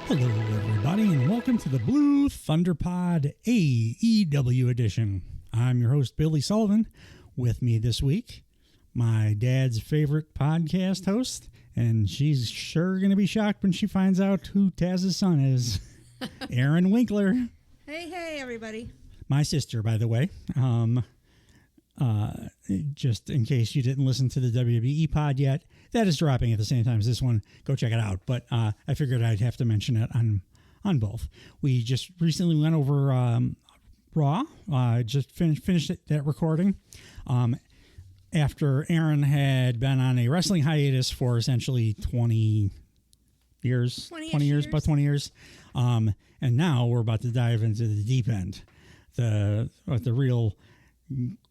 Hello, everybody, and welcome to the Blue Thunder Pod AEW edition. I'm your host, Billy Sullivan. With me this week, my dad's favorite podcast host, and she's sure going to be shocked when she finds out who Taz's son is, Aaron Winkler. Hey, everybody. My sister, by the way. Just in case you didn't listen to the WWE pod yet, that is dropping at the same time as this one. Go check it out. But I figured I'd have to mention it on both. We just recently went over Raw. Just finished that recording. After Aaron had been on a wrestling hiatus for essentially 20 years. About 20 years. And now we're about to dive into the deep end. The real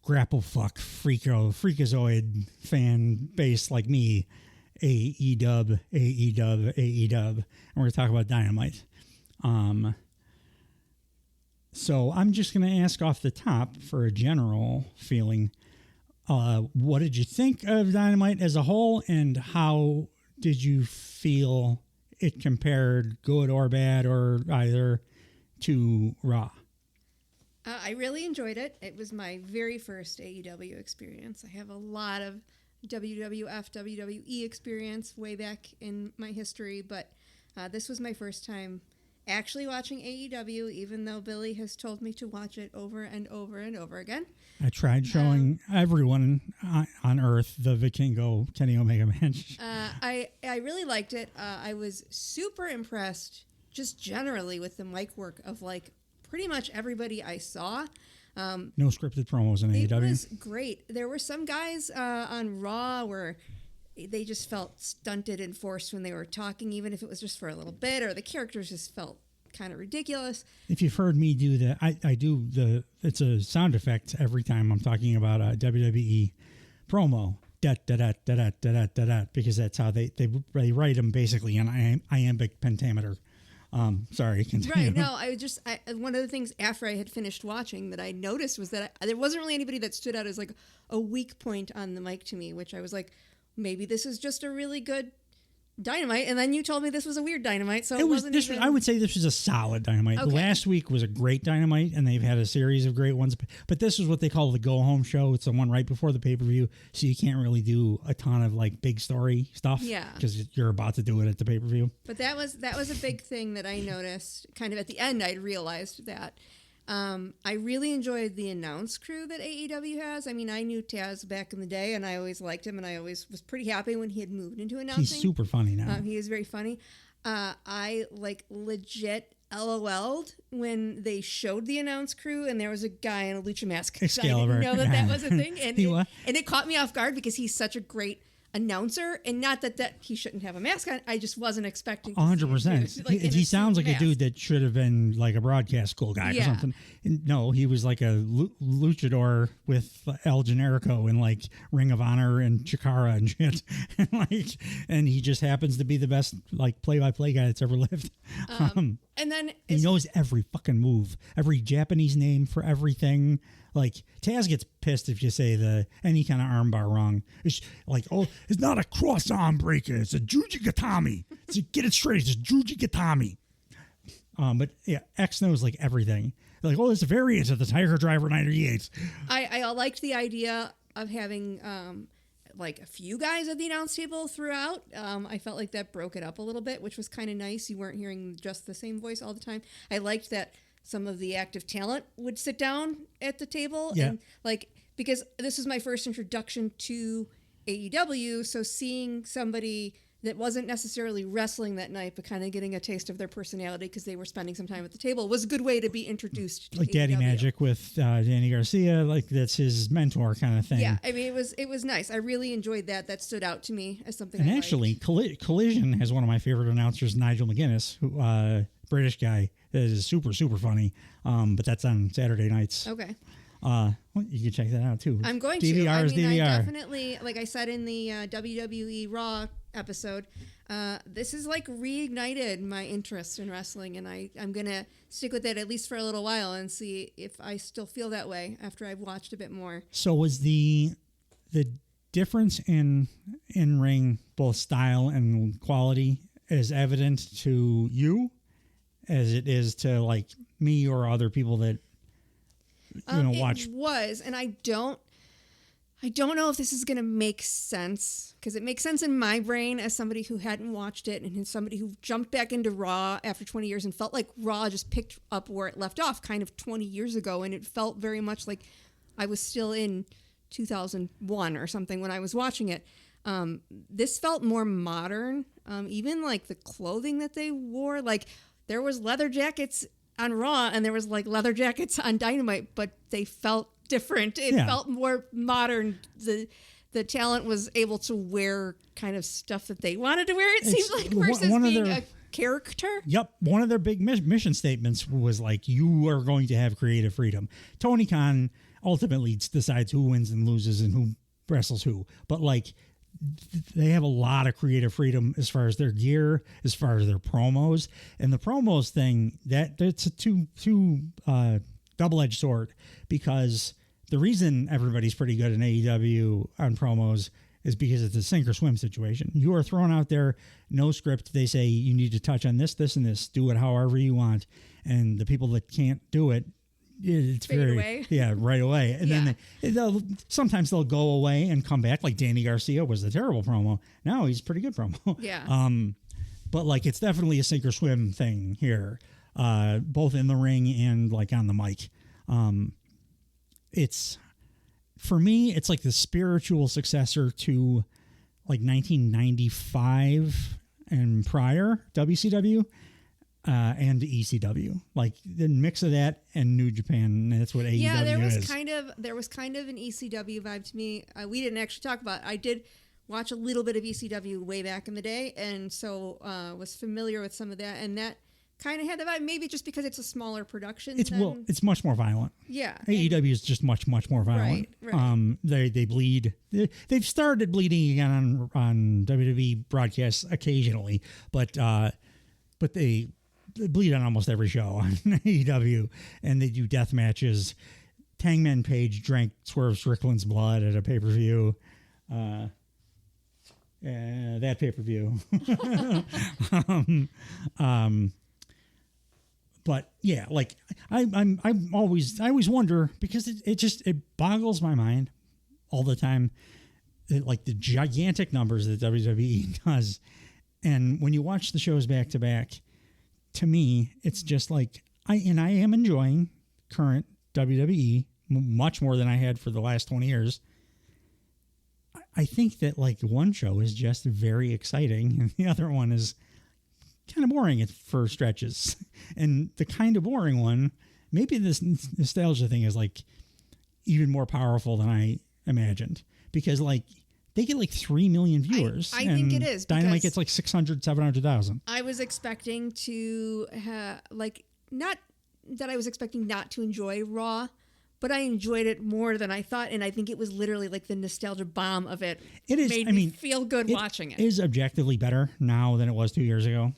grapple fuck freakazoid fan base like me, AEW, and we're going to talk about Dynamite. So I'm just going to ask off the top for a general feeling. What did you think of Dynamite as a whole, and how did you feel it compared, good or bad, or either, to Raw? I really enjoyed it. It was my very first AEW experience. I have a lot of WWF, WWE experience way back in my history, but this was my first time actually watching AEW, even though Billy has told me to watch it over and over and over again. I tried showing everyone on Earth the Vikingo Kenny Omega match. I really liked it. I was super impressed just generally with the mic work of pretty much everybody I saw. No scripted promos in AEW. It was great. There were some guys on Raw where they just felt stunted and forced when they were talking, even if it was just for a little bit, or the characters just felt kind of ridiculous. If you've heard me do that, I do it's a sound effect every time I'm talking about a WWE promo. Da da da da da da da da, because that's how they write them basically in iambic pentameter. Sorry, continue. Right, no, one of the things after I had finished watching that I noticed was that there wasn't really anybody that stood out as like a weak point on the mic to me, which I was like, maybe this is just a really good Dynamite, and then you told me this was a weird Dynamite, so I would say this was a solid Dynamite. Okay. Last week was a great Dynamite, and they've had a series of great ones, but this is what they call the go-home show. It's the one right before the pay-per-view, so you can't really do a ton of big story stuff, because you're about to do it at the pay-per-view. But that was a big thing that I noticed. Kind of at the end, I realized that. I really enjoyed the announce crew that AEW has. I mean, I knew Taz back in the day, and I always liked him, and I always was pretty happy when he had moved into announcing. He's super funny now. He is very funny. I legit LOL'd when they showed the announce crew, and there was a guy in a lucha mask. Excalibur. I didn't know that was a thing, and it caught me off guard because he's such a great announcer, and not that he shouldn't have a mask on. I just wasn't expecting 100%. He sounds like a dude that should have been like a broadcast school guy or something. And no, he was like a luchador with El Generico and Ring of Honor and Chikara and shit. and he just happens to be the best play-by-play guy that's ever lived. And then he knows every fucking move, every Japanese name for everything. Taz gets pissed if you say any kind of armbar wrong. It's it's not a cross arm breaker. It's a Juji Gatami. Get it straight. It's a Juji Gatami. But yeah, X knows everything. It's a variant of the Tiger Driver 98. I liked the idea of having a few guys at the announce table throughout. I felt like that broke it up a little bit, which was kind of nice. You weren't hearing just the same voice all the time. I liked that some of the active talent would sit down at the table. Yeah. And because this is my first introduction to AEW, so seeing somebody that wasn't necessarily wrestling that night, but kind of getting a taste of their personality because they were spending some time at the table, was a good way to be introduced to AEW. Daddy Magic with Danny Garcia, that's his mentor kind of thing. Yeah, I mean, it was nice. I really enjoyed that. That stood out to me as something. And I actually, Collision has one of my favorite announcers, Nigel McGuinness, who British guy that is super, super funny. But that's on Saturday nights. Okay. You can check that out too. I'm going DVR is DVR. DVR. I definitely, like I said in the WWE Raw episode, this has reignited my interest in wrestling, and I'm gonna stick with it at least for a little while and see if I still feel that way after I've watched a bit more. So was the difference in ring both style and quality as evident to you as it is to like me or other people that watch. It was, and I don't know if this is going to make sense, because it makes sense in my brain as somebody who hadn't watched it and as somebody who jumped back into Raw after 20 years and felt like Raw just picked up where it left off kind of 20 years ago. And it felt very much like I was still in 2001 or something when I was watching it. This felt more modern. Even like the clothing that they wore, like there was leather jackets on Raw and there was like leather jackets on Dynamite, but they felt different. It felt more modern. The talent was able to wear kind of stuff that they wanted to wear, it seems like, versus being a character. Yep. One of their big mission statements was like, you are going to have creative freedom. Tony Khan ultimately decides who wins and loses and who wrestles who. But like, they have a lot of creative freedom as far as their gear, as far as their promos. And the promos thing, that's a two double-edged sword, because the reason everybody's pretty good in AEW on promos is because it's a sink or swim situation. You are thrown out there, no script. They say you need to touch on this, this, and this. Do it however you want. And the people that can't do it, it's fade away. Right away. And then sometimes they'll go away and come back. Like Danny Garcia was a terrible promo. Now he's a pretty good promo. Yeah. But like, it's definitely a sink or swim thing here, both in the ring and like on the mic. It's, for me, it's like the spiritual successor to like 1995 and prior WCW. And ECW, like the mix of that and New Japan. That's what AEW is. Yeah, there was kind of an ECW vibe to me. We didn't actually talk about it. I did watch a little bit of ECW way back in the day, and so was familiar with some of that. And that kind of had the vibe. Maybe just because it's a smaller production. It's much more violent. Yeah, AEW is just much more violent. Right. They bleed. They've started bleeding again on WWE broadcasts occasionally, but they bleed on almost every show on AEW, and they do death matches. Hangman Page drank Swerve Strickland's blood at a pay-per-view. That pay-per-view. But yeah, like I always wonder, because it boggles my mind all the time, like the gigantic numbers that WWE does. And when you watch the shows back to back, to me, it's just like, I am enjoying current WWE much more than I had for the last 20 years. I think that like one show is just very exciting and the other one is kind of boring for stretches. And the kind of boring one, maybe this nostalgia thing is like even more powerful than I imagined, because like, they get like 3 million viewers. I think it is. Dynamite gets like 600, 700,000. I was expecting to not that I was expecting not to enjoy Raw, but I enjoyed it more than I thought. And I think it was literally like the nostalgia bomb of it. It is. Made me feel good watching it. It is objectively better now than it was 2 years ago,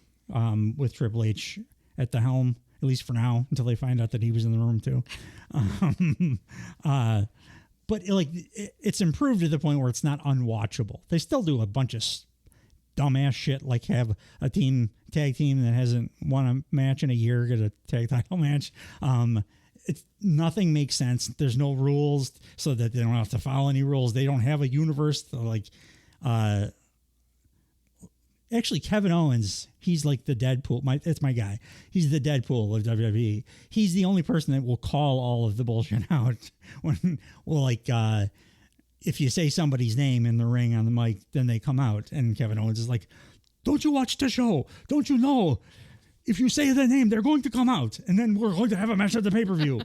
with Triple H at the helm, at least for now, until they find out that he was in the room too. But it's improved to the point where it's not unwatchable. They still do a bunch of dumbass shit, like have a tag team that hasn't won a match in a year get a tag title match. Nothing makes sense. There's no rules, so that they don't have to follow any rules. They don't have a universe actually, Kevin Owens, he's like the Deadpool. That's my guy. He's the Deadpool of WWE. He's the only person that will call all of the bullshit out. If you say somebody's name in the ring on the mic, then they come out. And Kevin Owens is like, don't you watch the show? Don't you know? If you say the name, they're going to come out. And then we're going to have a match at the pay-per-view.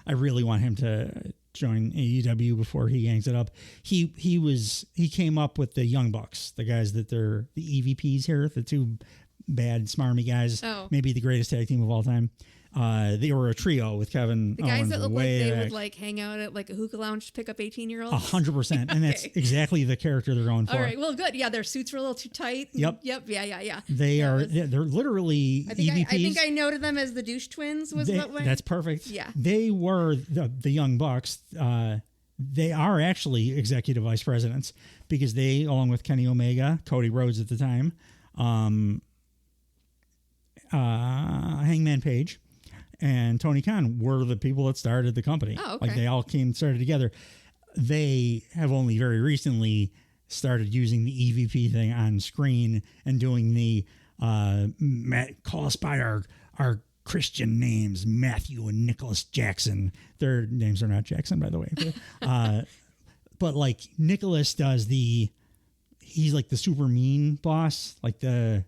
I really want him to join AEW before he hangs it up. He came up with the Young Bucks, the guys that they're the EVPs here, the two bad smarmy guys, maybe the greatest tag team of all time. They were a trio with Kevin the guys Owens that look like they would like hang out at like a hookah lounge to pick up 18-year-olds. 100%, and that's exactly the character they're going for. All right, well, good. Yeah, their suits were a little too tight. Yep. Yeah. They're literally EVPs. I think I noted them as the douche twins. That's perfect. Yeah, they were the Young Bucks. They are actually executive vice presidents, because they, along with Kenny Omega, Cody Rhodes at the time, Hangman Page and Tony Khan were the people that started the company. Oh, okay. Like they all started together. They have only very recently started using the EVP thing on screen and doing the call us by our Christian names, Matthew and Nicholas Jackson. Their names are not Jackson, by the way. But like Nicholas does he's like the super mean boss, like the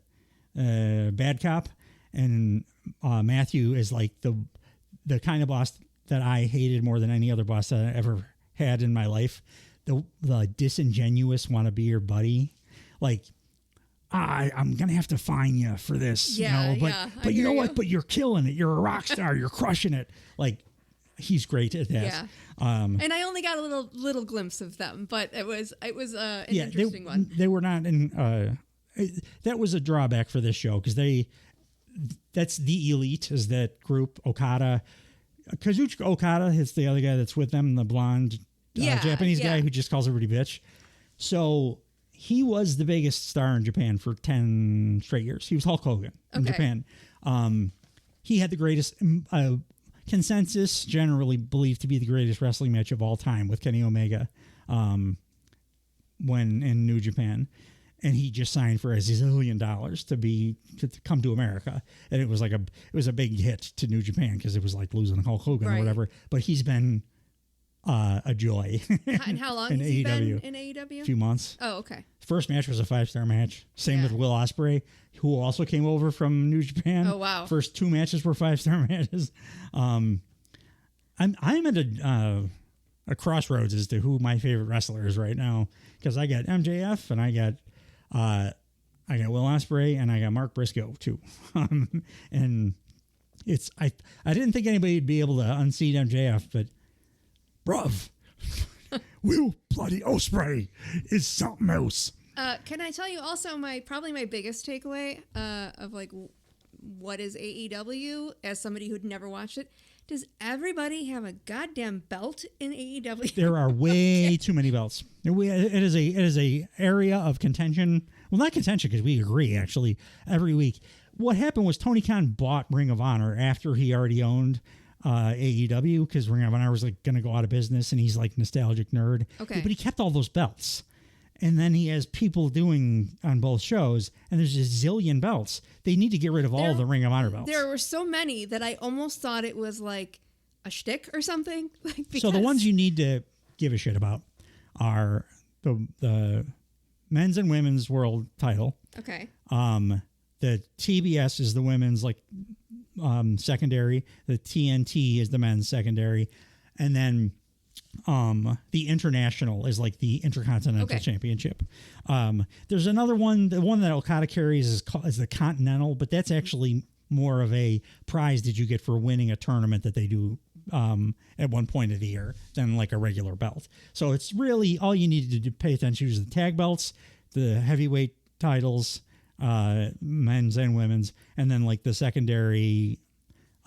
bad cop. And Matthew is like the kind of boss that I hated more than any other boss that I ever had in my life. The disingenuous want to be your buddy. Like, I'm going to have to fine you for this. Yeah, you know, but you know what? But you're killing it. You're a rock star. You're crushing it. Like, he's great at that. Yeah. And I only got a little glimpse of them, but it was an interesting one. They were not in. That was a drawback for this show because that's the Elite is that group. Okada, Kazuchika Okada is the other guy that's with them, the blonde Japanese guy who just calls everybody bitch. So he was the biggest star in Japan for 10 straight years. He was Hulk Hogan in Japan. He had the greatest consensus, generally believed to be the greatest wrestling match of all time with Kenny Omega when in New Japan. And he just signed for $1 zillion to come to America. And it was a big hit to New Japan because it was like losing Hulk Hogan or whatever. But he's been a joy. And how long has he been in AEW? A few months. Oh, okay. First match was a 5-star match. Same with Will Ospreay, who also came over from New Japan. Oh, wow. First 2 matches were 5-star matches. I'm at a crossroads as to who my favorite wrestler is right now because I got MJF and I got Will Ospreay and I got Mark Briscoe too. And I didn't think anybody would be able to unseat MJF, but bruv, Will bloody Ospreay is something else. Can I tell you also probably my biggest takeaway of like what is AEW as somebody who'd never watched it? Does everybody have a goddamn belt in AEW? There are way too many belts. It is a area of contention. Well, not contention because we agree actually every week. What happened was Tony Khan bought Ring of Honor after he already owned AEW because Ring of Honor was like going to go out of business and he's like nostalgic nerd. Okay. But he kept all those belts. And then he has people doing on both shows, and there's a zillion belts. They need to get rid of all the Ring of Honor belts. There were so many that I almost thought it was like a shtick or something. So the ones you need to give a shit about are the men's and women's world title. Okay. The TBS is the women's secondary. The TNT is the men's secondary, and then the international is like the Intercontinental Championship. There's another one. The one that Okada carries is the Continental, but that's actually more of a prize that you get for winning a tournament that they do at one point of the year than like a regular belt. So it's really all you need to pay attention to is the tag belts, the heavyweight titles, men's and women's, and then like the secondary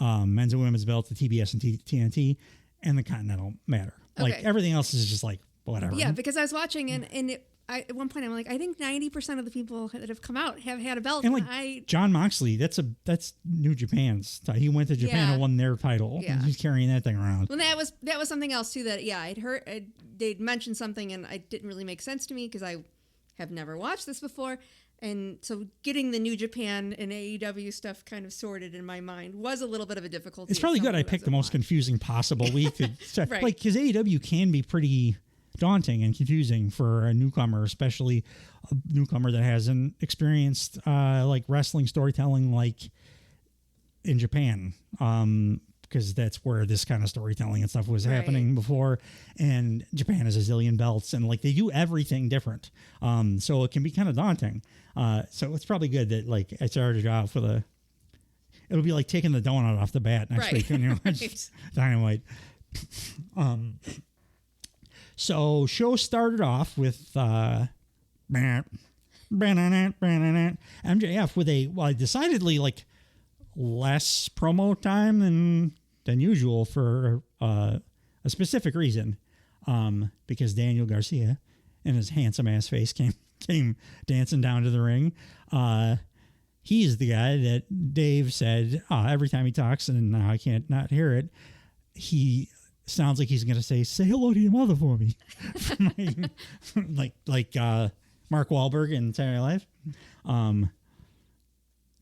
men's and women's belts, the TBS and TNT, and the Continental matter. Like everything else is just like whatever. Yeah, because I was watching and at one point I'm like, I think 90% of the people that have come out have had a belt. And like John Moxley, that's New Japan's. He went to Japan and won their title. Yeah. And he's carrying that thing around. Well, that was something else too that I'd heard. They'd mentioned something and it didn't really make sense to me because I have never watched this before. And so getting the New Japan and AEW stuff kind of sorted in my mind was a little bit of a difficulty. It's probably good I picked the most confusing possible week. Right. Like, because AEW can be pretty daunting and confusing for a newcomer, especially a newcomer that hasn't experienced like wrestling storytelling like in Japan. Because that's where this kind of storytelling and stuff was happening before. And Japan has a zillion belts and like they do everything different. So it can be kind of daunting. So it's probably good that like I started out it'll be like taking the donut off the bat next week when you watch Dynamite. So show started off with MJF with a decidedly like less promo time than usual for a specific reason, because Daniel Garcia and his handsome ass face came dancing down to the ring. he's the guy that Dave said every time he talks, and now I can't not hear it. He sounds like he's going to say hello to your mother for me. like Mark Wahlberg in Saturday Night Live.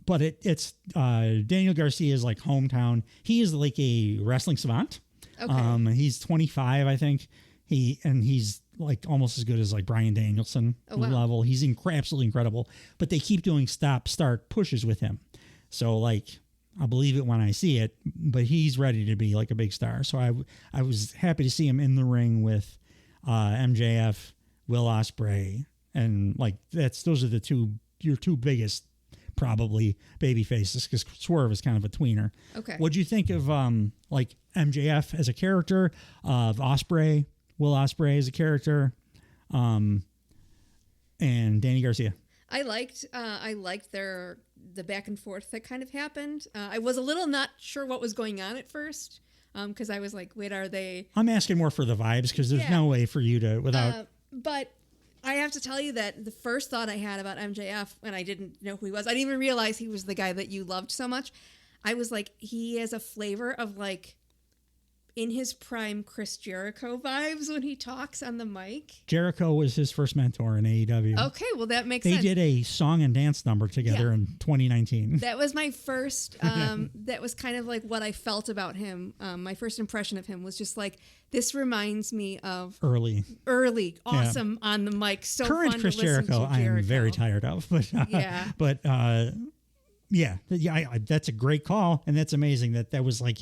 But it's Daniel Garcia's like hometown. He is like a wrestling savant. Okay. He's 25, I think. He's like almost as good as like Bryan Danielson level. He's absolutely incredible. But they keep doing stop-start pushes with him. So like I'll believe it when I see it. But he's ready to be like a big star. So I was happy to see him in the ring with MJF, Will Ospreay, and like those are your two biggest probably baby faces, because Swerve is kind of a tweener. Okay. What'd you think of like MJF as a character, of Ospreay, Will Ospreay as a character, and Danny Garcia? I liked the back and forth that kind of happened. I was a little not sure what was going on at first, because I was like, wait, are they? I'm asking more for the vibes, because there's no way for you to without. But I have to tell you that the first thought I had about MJF when I didn't know who he was, I didn't even realize he was the guy that you loved so much. I was like, he has a flavor of like in his prime Chris Jericho vibes when he talks on the mic. Jericho was his first mentor in AEW. Okay, well that makes sense. They did a song and dance number together in 2019. That was my first, that was kind of like what I felt about him. My first impression of him was just like, this reminds me of early, awesome on the mic. So current fun Chris to listen Jericho, to Jericho. I'm very tired of, but that's a great call, and that's amazing that was like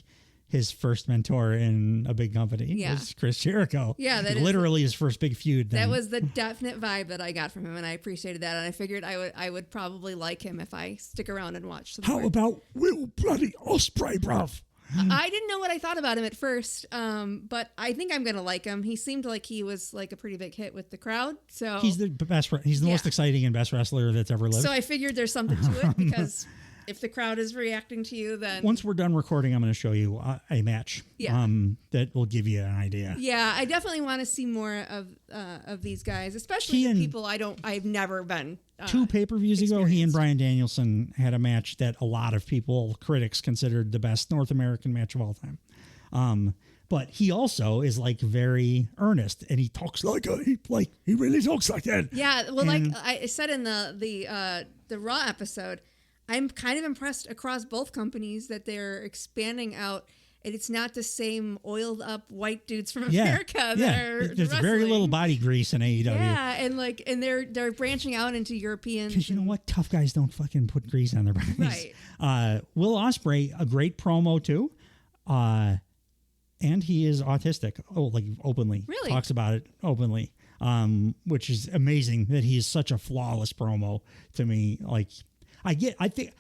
his first mentor in a big company was Chris Jericho. Yeah, that is literally his first big feud. That was the definite vibe that I got from him, and I appreciated that. And I figured I would probably like him if I stick around and watch some. How about Will bloody Ospreay, bruv? I didn't know what I thought about him at first, but I think I'm gonna like him. He seemed like he was like a pretty big hit with the crowd. So he's the best. He's the most exciting and best wrestler that's ever lived. So I figured there's something to it, because if the crowd is reacting to you, then once we're done recording, I'm going to show you a match. Yeah. That will give you an idea. Yeah, I definitely want to see more of these guys, especially the people I've never been. 2 pay-per-views ago, he and Bryan Danielson had a match that a lot of critics considered the best North American match of all time. But he also is like very earnest, and he talks he really talks like that. Yeah, well, like I said in the Raw episode, I'm kind of impressed across both companies that they're expanding out. And it's not the same oiled up white dudes from America that are There's wrestling. very little body grease in AEW. Yeah, and they're branching out into Europeans. Because you know what? Tough guys don't fucking put grease on their bodies. Right. Will Ospreay, a great promo too. And he is autistic. Openly. Really? Talks about it openly. Which is amazing that he is such a flawless promo to me. Like I think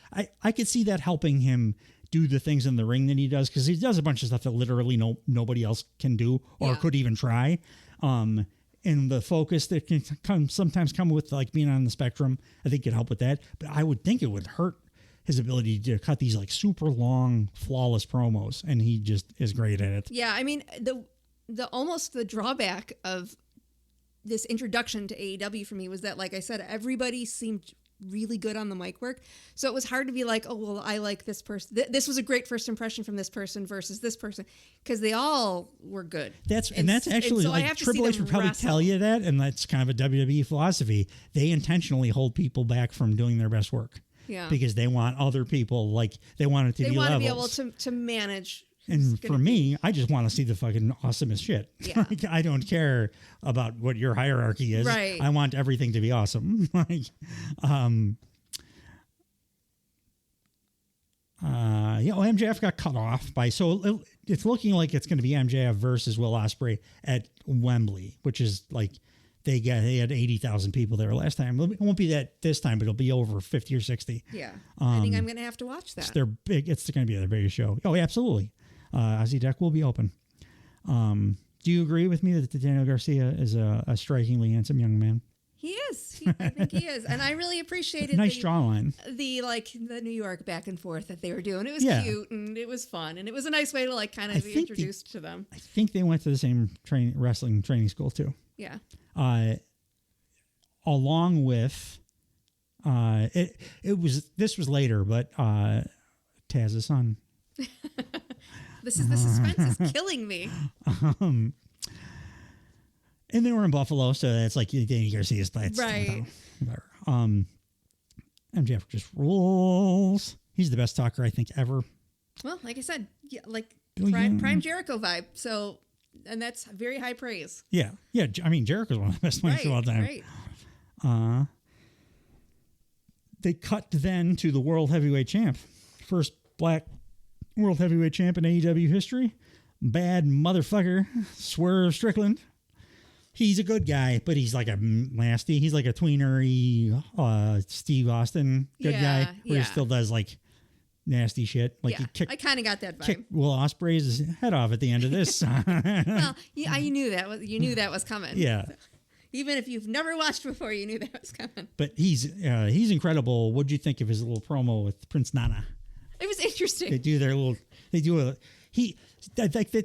I could see that helping him do the things in the ring that he does, because he does a bunch of stuff that literally nobody else can do or could even try. And the focus that can sometimes come with like being on the spectrum, I think could help with that. But I would think it would hurt his ability to cut these like super long, flawless promos, and he just is great at it. Yeah, I mean the drawback of this introduction to AEW for me was that, like I said, everybody seemed really good on the mic work, so it was hard to be like, oh well, I like this person. This was a great first impression from this person versus this person, because they all were good. That's actually so like Triple H would probably tell you that, and that's kind of a WWE philosophy. They intentionally hold people back from doing their best work, because they want other people, like they want it to be levels. They want to be able to manage. And for me, I just want to see the fucking awesomest shit. Yeah. Like, I don't care about what your hierarchy is. Right. I want everything to be awesome. MJF got cut off so it's looking like it's going to be MJF versus Will Ospreay at Wembley, which is like they had 80,000 people there last time. It won't be that this time, but it'll be over 50 or 60. Yeah. I think I'm going to have to watch that. It's their big. It's going to be their biggest show. Oh, yeah, absolutely. Ozzy Deck will be open. Do you agree with me that Daniel Garcia is a strikingly handsome young man? He is. I think he is, and I really appreciated nice jawline. The New York back and forth that they were doing. It was cute and it was fun, and it was a nice way to like kind of be introduced to them. I think they went to the same wrestling training school too. Yeah. Along with This was later, but Taz's son. The suspense is killing me. And they were in Buffalo, so that's like Danny Garcia's place. Right. MJF just rules. He's the best talker I think ever. Well, like I said, yeah, like prime Jericho vibe. So, and that's very high praise. Yeah. I mean, Jericho's one of the best players of all time. Right. They cut then to the World Heavyweight Champ. First black World Heavyweight Champ in AEW history. Bad motherfucker, Swerve Strickland. He's a good guy, but he's like a nasty. He's like a tweenery Steve Austin guy, where he still does like nasty shit. Like I kind of got that vibe. Kicked Will Ospreay's head off at the end of this. Well, you knew that was coming. Yeah. So, even if you've never watched before, you knew that was coming. But he's incredible. What'd you think of his little promo with Prince Nana? It was interesting.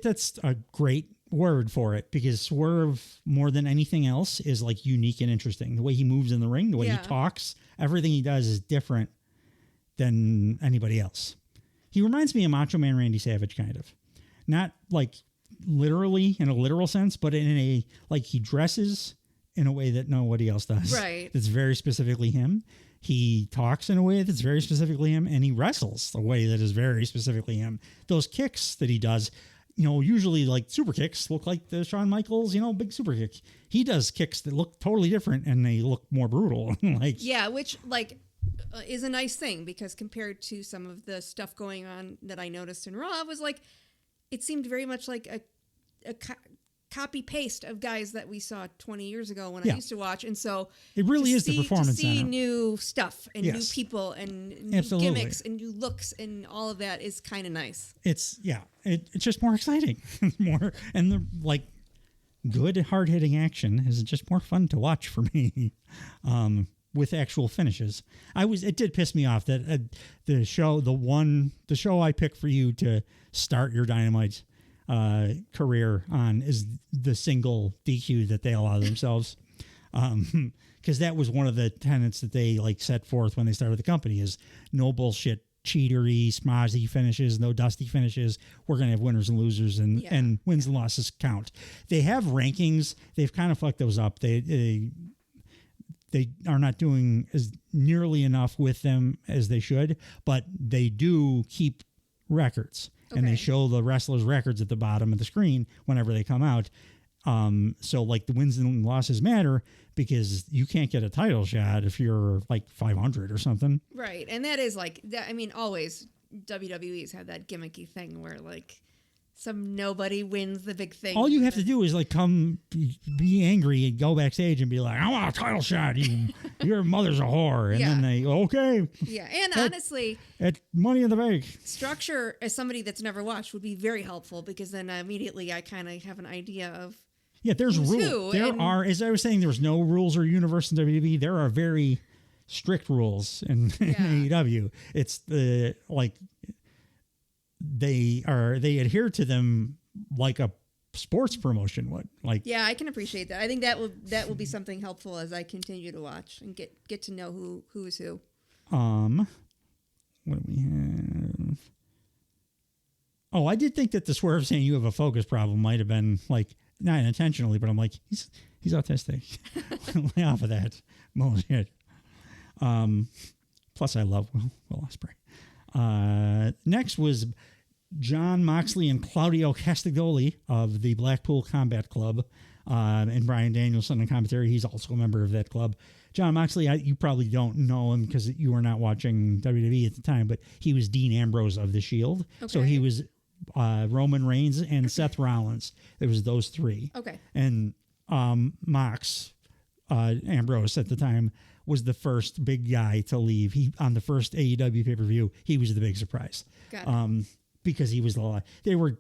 That's a great word for it, because Swerve, more than anything else, is like unique and interesting. The way he moves in the ring, the way he talks, everything he does is different than anybody else. He reminds me of Macho Man Randy Savage, kind of. Not like literally in a literal sense, but in a, like, he dresses in a way that nobody else does. Right. It's very specifically him. He talks in a way that's very specifically him, and he wrestles a way that is very specifically him. Those kicks that he does, usually like super kicks look like the Shawn Michaels, big super kick. He does kicks that look totally different, and they look more brutal. Which is a nice thing, because compared to some of the stuff going on that I noticed in Raw, was like, it seemed very much like a copy paste of guys that we saw 20 years ago when I used to watch. And so it really is the performance to see center. New stuff and new people and new gimmicks and new looks and all of that is kind of nice. It's just more exciting. And the good hard hitting action is just more fun to watch for me. With actual finishes. It did piss me off that the show I picked for you to start your Dynamite career on is the single DQ that they allow themselves. Because that was one of the tenets that they set forth when they started the company, is no bullshit, cheatery, smazzy finishes, no dusty finishes. We're going to have winners and losers, and wins and losses count. They have rankings. They've kind of fucked those up. They are not doing as nearly enough with them as they should, but they do keep records, and they show the wrestlers' records at the bottom of the screen whenever they come out. So the wins and losses matter, because you can't get a title shot if you're 500 or something. Right. And that is that. I mean, always WWE's had that gimmicky thing where some nobody wins the big thing. All you have to do is come be angry and go backstage and be like, I want a title shot. Your mother's a whore. And then they, okay. Yeah. And honestly, at Money in the Bank, structure, as somebody that's never watched, would be very helpful, because then immediately I kind of have an idea of. Yeah, there's rules. There are, as I was saying, there's no rules or universe in WWE. There are very strict rules in AEW. It's the they adhere to them like a sports promotion would. Yeah, I can appreciate that. I think that will be something helpful as I continue to watch and get to know who is who. What do we have? Oh, I did think that the Swerve saying you have a focus problem might have been not intentionally, but I'm he's autistic. Lay off of that bullshit. Plus I love Will Ospreay. Next was John Moxley and Claudio Castagnoli of the Blackpool Combat Club, and Bryan Danielson in commentary. He's also a member of that club. John Moxley, you probably don't know him because you were not watching WWE at the time, but he was Dean Ambrose of The Shield. Okay. So he was Roman Reigns and Seth Rollins. There was those three. Okay. And Mox, Ambrose at the time, was the first big guy to leave. On the first AEW pay-per-view, he was the big surprise. Got it. Because he was they were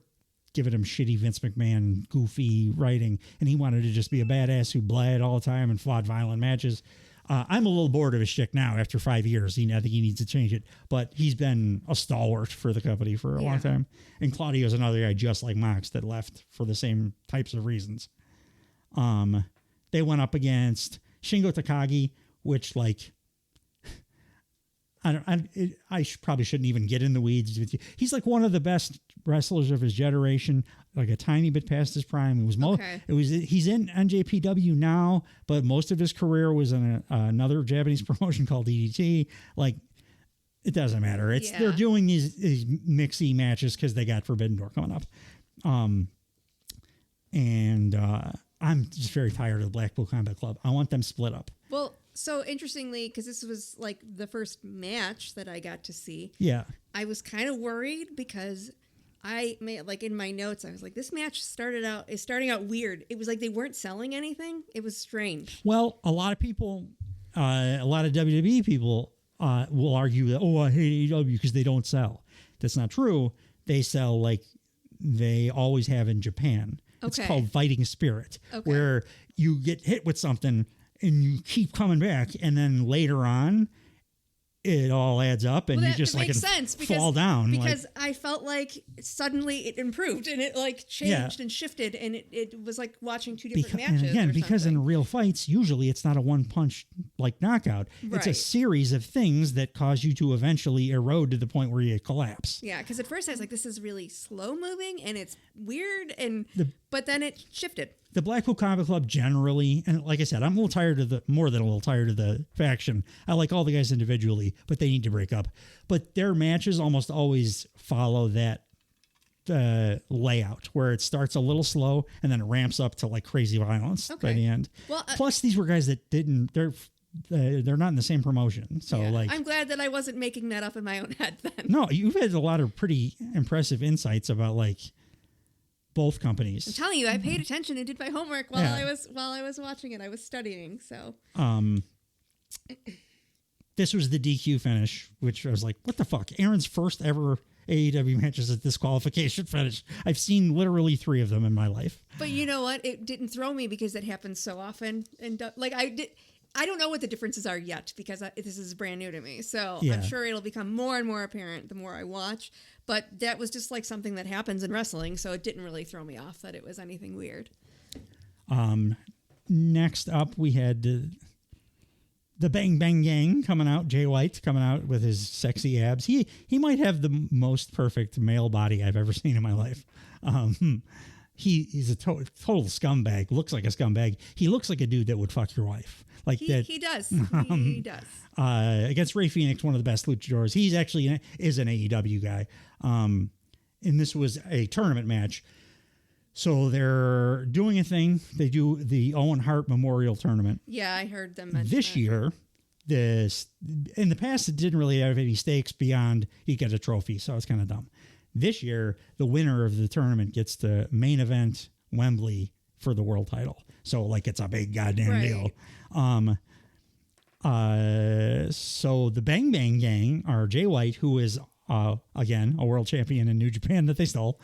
giving him shitty Vince McMahon goofy writing, and he wanted to just be a badass who bled all the time and fought violent matches. I'm a little bored of his shtick now after 5 years. I think he needs to change it, but he's been a stalwart for the company for a long time. And Claudio's another guy just like Mox that left for the same types of reasons. They went up against Shingo Takagi, which probably shouldn't even get in the weeds with you. He's like one of the best wrestlers of his generation, like a tiny bit past his prime. He's in NJPW now, but most of his career was in another Japanese promotion called EDT. Like, it doesn't matter. They're doing these mixy matches because they got Forbidden Door coming up. I'm just very tired of the Blackpool Combat Club. I want them split up. Well, so interestingly, because this was like the first match that I got to see. Yeah. I was kind of worried because in my notes, I was like, this match is starting out weird. It was like they weren't selling anything. It was strange. Well, a lot of people, a lot of WWE people will argue that, I hate AEW because they don't sell. That's not true. They sell like they always have in Japan. It's called fighting spirit, where you get hit with something and you keep coming back, and then later on, it all adds up, and you just like fall down. Because I felt like suddenly it improved and it like changed and shifted, and it was like watching two different matches. And again, because in real fights, usually it's not a one punch like knockout. Right. It's a series of things that cause you to eventually erode to the point where you collapse. Yeah, because at first I was like, this is really slow moving and it's weird, but then it shifted. The Blackpool Combat Club generally, and like I said, I'm more than a little tired of the faction. I like all the guys individually, but they need to break up. But their matches almost always follow that layout where it starts a little slow and then it ramps up to like crazy violence by the end. Well, plus these were guys that they're not in the same promotion. So I'm glad that I wasn't making that up in my own head then. No, you've had a lot of pretty impressive insights about like both companies. I'm telling you, I paid attention and did my homework while I was watching it. I was studying. So this was the DQ finish, which I was like, what the fuck? Aaron's first ever AEW match is a disqualification finish. I've seen literally 3 of them in my life. But you know what? It didn't throw me because it happens so often. And I don't know what the differences are yet because this is brand new to me. So I'm sure it'll become more and more apparent the more I watch. But that was just like something that happens in wrestling. So it didn't really throw me off that it was anything weird. Next up, we had the Bang Bang Gang coming out. Jay White coming out with his sexy abs. He might have the most perfect male body I've ever seen in my life. He's a total scumbag. Looks like a scumbag. He looks like a dude that would fuck your wife. Like that. He does. He does. Against Rey Fenix, one of the best luchadors. He's actually is an AEW guy. And this was a tournament match. So they're doing a thing. They do the Owen Hart Memorial Tournament. Yeah, I heard them mention this year. In the past, it didn't really have any stakes beyond you get a trophy, so it's kind of dumb. This year, the winner of the tournament gets the main event Wembley for the world title. So like it's a big goddamn deal. So the Bang Bang Gang are Jay White, who is again a world champion in New Japan that they stole.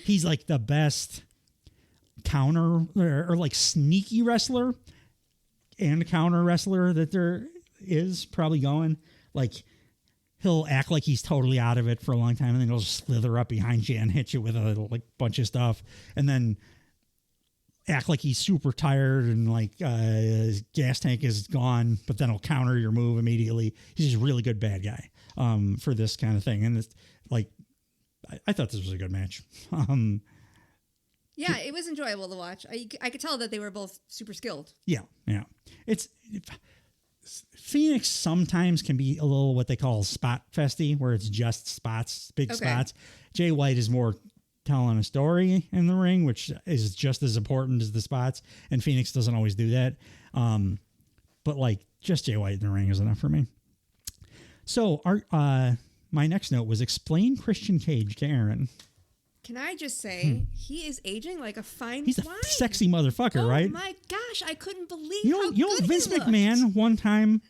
He's like the best counter or like sneaky wrestler and counter wrestler that there is probably going. Like he'll act like he's totally out of it for a long time, and then he'll just slither up behind you and hit you with a like bunch of stuff, and then act like he's super tired and like his gas tank is gone, but then he'll counter your move immediately. He's just a really good bad guy for this kind of thing. And it's like, I thought this was a good match. Yeah, it was enjoyable to watch. I could tell that they were both super skilled. Yeah. Phoenix sometimes can be a little what they call spot festy, where it's just spots, big spots. Jay White is more telling a story in the ring, which is just as important as the spots, and Phoenix doesn't always do that. But like just Jay White in the ring is enough for me. So my next note was explain Christian Cage to Aaron. Can I just say he is aging like a fine He's wine. A sexy motherfucker, right? Oh my gosh, I couldn't believe how good Vince McMahon one time,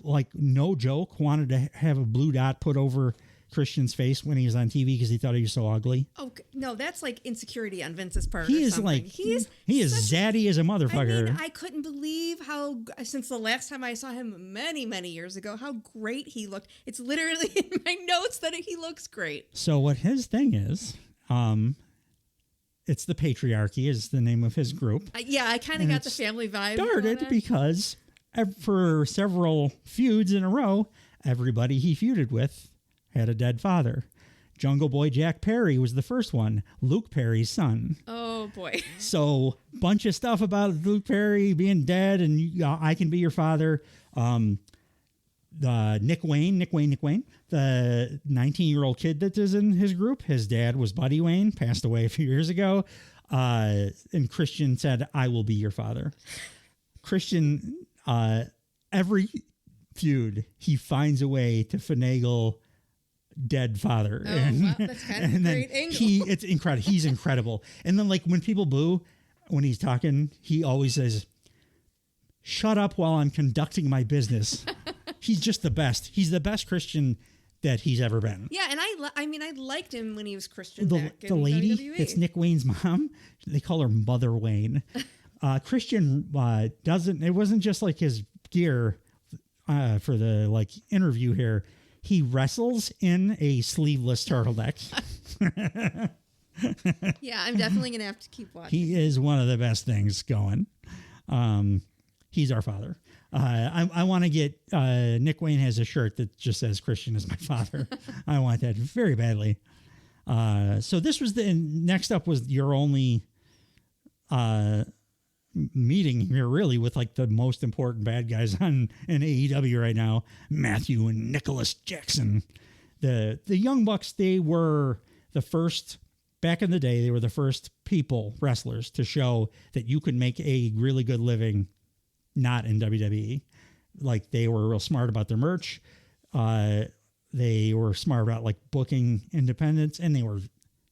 like no joke, wanted to have a blue dot put over Christian's face when he was on TV because he thought he was so ugly. Oh no, that's like insecurity on Vince's part. He is like he is zaddy as a motherfucker. I mean, I couldn't believe how since the last time I saw him many years ago, how great he looked. It's literally in my notes that he looks great. So what his thing is, it's the Patriarchy is the name of his group. Yeah, I kind of got the family vibe. Started because for several feuds in a row, Everybody he feuded with had a dead father. Jungle Boy Jack Perry was the first one, Luke Perry's son. Oh, boy. So, bunch of stuff about Luke Perry being dead and I can be your father. Nick Wayne, the 19-year-old kid that is in his group, his dad was Buddy Wayne, passed away a few years ago. And Christian said, I will be your father. Christian, every feud, he finds a way to finagle dead father. Oh, wow, that's kind of a great angle. It's incredible. He's incredible. And then, like, when people boo, when he's talking, he always says, shut up while I'm conducting my business. He's just the best. He's the best Christian that he's ever been. Yeah, and I liked him when he was Christian. The lady, WWE. it's Nick Wayne's mom. They call her Mother Wayne. Christian doesn't. It wasn't just like his gear for the like interview here. He wrestles in a sleeveless turtleneck. Yeah, I'm definitely gonna have to keep watching. He is one of the best things going. He's our father. I want to get Nick Wayne has a shirt that just says Christian is my father. I want that very badly. So this was next up was your only meeting here really with like the most important bad guys in AEW right now, Matthew and Nicholas Jackson. The Young Bucks, they were the first, back in the day, they were the first wrestlers to show that you could make a really good living not in WWE. Like, they were real smart about their merch. They were smart about like booking independents, and they were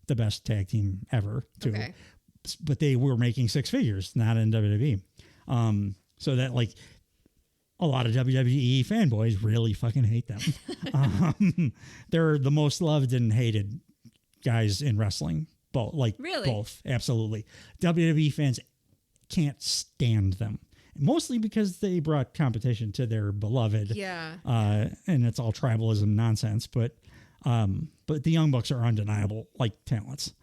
the best tag team ever too. Okay. But they were making six figures, not in WWE. So that like a lot of WWE fanboys really fucking hate them. They're the most loved and hated guys in wrestling. Both. Absolutely. WWE fans can't stand them. Mostly because they brought competition to their beloved. Yeah. And it's all tribalism nonsense. But the Young Bucks are undeniable, like, talents.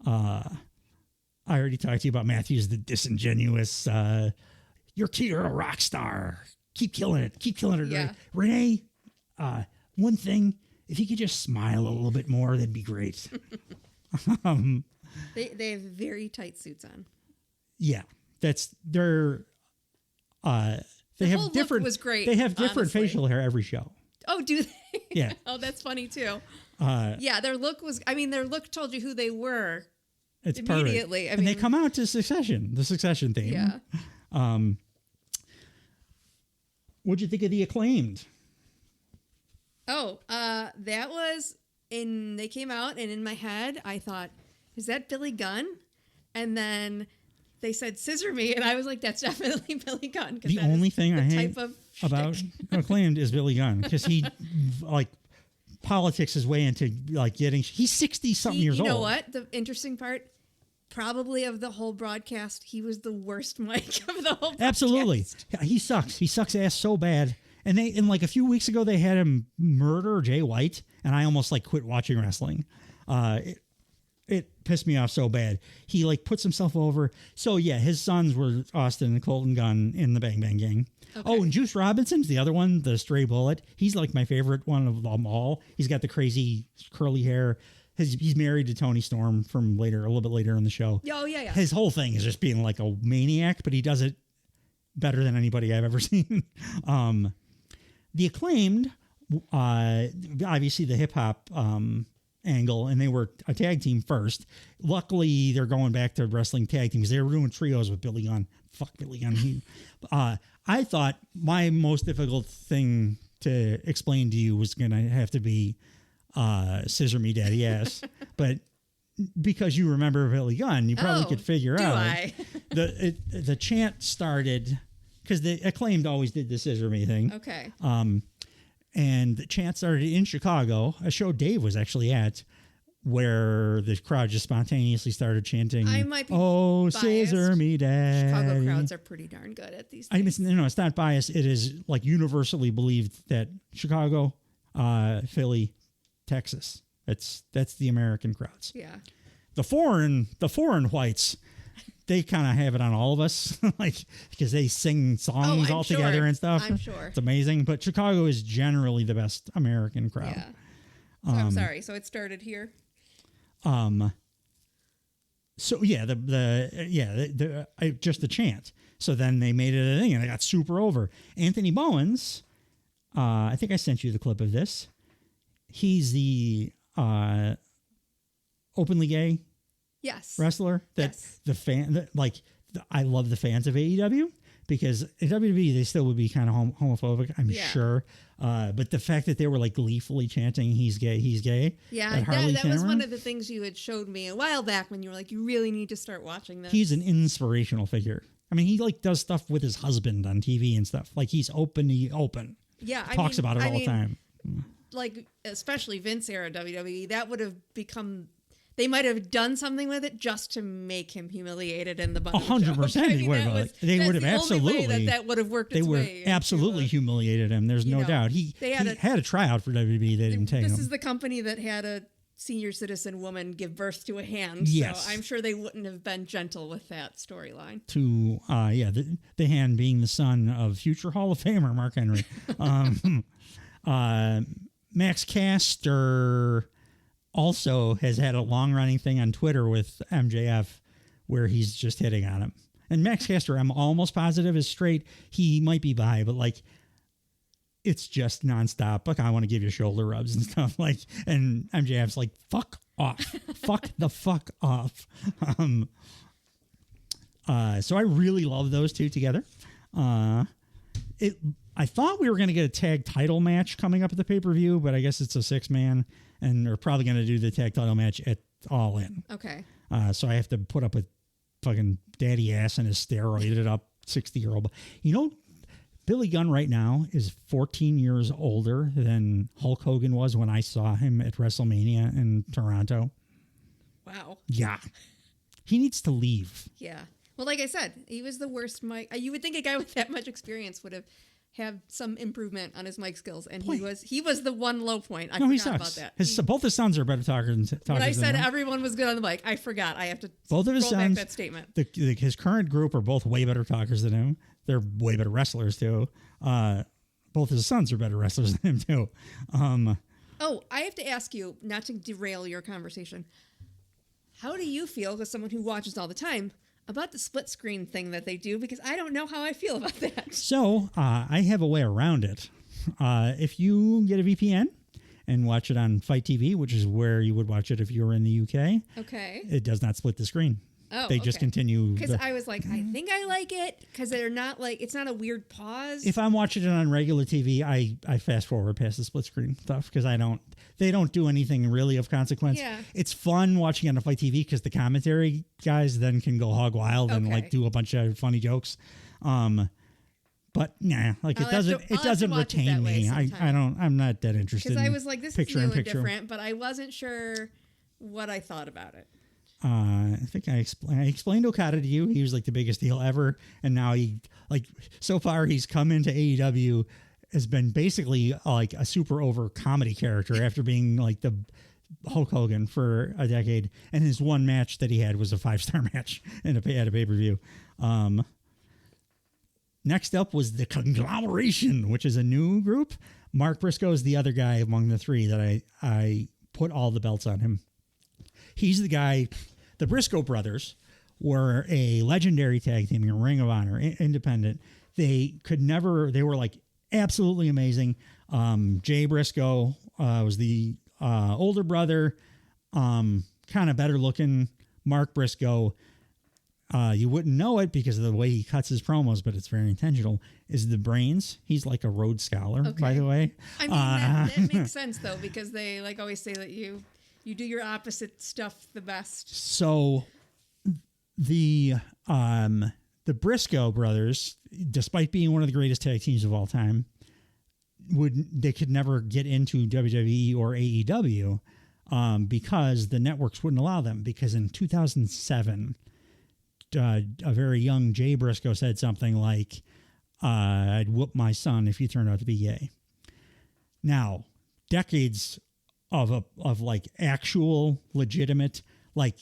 I already talked to you about Matthews, the disingenuous, you're a rock star. Keep killing it. Yeah. Renee, one thing, if you could just smile a little bit more, that'd be great. They have very tight suits on. Yeah. They have different, was great. They have different honestly. Facial hair every show. Oh, do they? Yeah. Oh, that's funny too. Their look told you who they were. It's immediately. Perfect. They come out to the Succession theme. Yeah. What'd you think of the Acclaimed? Oh, that was they came out, and in my head, I thought, is that Billy Gunn? And then they said Scissor Me, and I was like, that's definitely Billy Gunn. The only thing I hate about Acclaimed is Billy Gunn, because he like politics his way into like he's 60-something years old. You know what? The interesting part, probably of the whole broadcast, he was the worst mic of the whole broadcast. Absolutely. He sucks. He sucks ass so bad. And like a few weeks ago, they had him murder Jay White, and I almost like quit watching wrestling. It pissed me off so bad. He like puts himself over. So yeah, his sons were Austin and Colton Gunn in the Bang Bang Gang. Okay. Oh, and Juice Robinson's the other one, the Stray Bullet. He's like my favorite one of them all. He's got the crazy curly hair. He's married to Tony Storm from a little bit later in the show. Oh, yeah. His whole thing is just being like a maniac, but he does it better than anybody I've ever seen. The Acclaimed, obviously the hip hop angle, and they were a tag team first. Luckily, they're going back to wrestling tag teams. They were doing trios with Billy Gunn. Fuck Billy Gunn. I thought my most difficult thing to explain to you was going to have to be Scissor Me Daddy Ass. But because you remember Billy Gunn, you probably could figure out. I? The chant started, because the Acclaimed always did the Scissor Me thing. Okay. And the chant started in Chicago, a show Dave was actually at, where the crowd just spontaneously started chanting, I might be biased. Scissor Me Daddy. Chicago crowds are pretty darn good at these things. It's not biased. It is like universally believed that Chicago, Philly, Texas, that's the American crowds. Yeah. The foreign whites they kind of have it on all of us, like because they sing songs all together and stuff. I'm sure it's amazing. But Chicago is generally the best American crowd. Yeah. So I'm sorry. So it started here. So yeah, just the chant. So then they made it a thing, and they got super over. Anthony Bowens, I think I sent you the clip of this. He's the openly gay wrestler. I love the fans of AEW because in WWE they still would be kind of homophobic, I'm sure. But the fact that they were like gleefully chanting "He's gay, he's gay." Yeah, that was one of the things you had showed me a while back when you were like, "You really need to start watching this." He's an inspirational figure. I mean, he like does stuff with his husband on TV and stuff. Like he's open. Yeah, talks about it all the time. Like especially Vince era WWE, that would have become. They might have done something with it just to make him humiliated in the bunch. 100%. They would have absolutely. That would have worked. They would have absolutely humiliated him. There's no doubt. He had a tryout for WWE. They didn't take him. This is the company that had a senior citizen woman give birth to a hand. Yes. So I'm sure they wouldn't have been gentle with that storyline. The hand being the son of future Hall of Famer Mark Henry. Max Caster also has had a long-running thing on Twitter with MJF where he's just hitting on him. And Max Caster, I'm almost positive, is straight. He might be bi, but like it's just nonstop. Like I want to give you shoulder rubs and stuff. Like, and MJF's like, fuck off, fuck the fuck off. So I really love those two together. I thought we were going to get a tag title match coming up at the pay-per-view, but I guess it's a 6-man, and we're probably going to do the tag title match at All In. Okay. So I have to put up with fucking daddy ass and his steroided up 60-year-old. You know, Billy Gunn right now is 14 years older than Hulk Hogan was when I saw him at WrestleMania in Toronto. Wow. Yeah. He needs to leave. Yeah. Well, like I said, he was the worst mic. You would think a guy with that much experience would have some improvement on his mic skills, and he was the one low point. I forgot about that. Both his sons are better talkers. When I said everyone was good on the mic, I forgot. I have to both of his sons, back that statement. His current group are both way better talkers than him. They're way better wrestlers too. Both his sons are better wrestlers than him too. I have to ask you, not to derail your conversation, how do you feel, as someone who watches all the time, about the split screen thing that they do? Because I don't know how I feel about that. So I have a way around it. If you get a VPN and watch it on Fight TV, which is where you would watch it if you were in the UK, it does not split the screen. Oh, they just continue. Because I was like, I think I like it because they're not like, it's not a weird pause. If I'm watching it on regular TV, I fast forward past the split screen stuff because they don't do anything really of consequence. Yeah. It's fun watching on the Fight TV because the commentary guys then can go hog wild and like do a bunch of funny jokes. But nah, like it doesn't retain me. I'm not that interested. Because I was like, this is new and different, but I wasn't sure what I thought about it. I think I explained Okada to you. He was like the biggest deal ever. And now so far he's come into AEW, has been basically like a super over comedy character after being like the Hulk Hogan for a decade. And his one match that he had was a 5-star match at a pay-per-view. Next up was the Conglomeration, which is a new group. Mark Briscoe is the other guy among the three that I put all the belts on him. He's the guy. The Briscoe brothers were a legendary tag team in Ring of Honor, independent. They were like absolutely amazing. Jay Briscoe was the older brother, kind of better looking. Mark Briscoe, you wouldn't know it because of the way he cuts his promos, but it's very intentional, is the brains. He's like a Rhodes Scholar, by the way. I mean, that makes sense, though, because they like always say that you do your opposite stuff the best. So the Briscoe brothers, despite being one of the greatest tag teams of all time, could never get into WWE or AEW because the networks wouldn't allow them. Because in 2007, a very young Jay Briscoe said something like, "I'd whoop my son if you turned out to be gay." Now, decades of like actual legitimate, like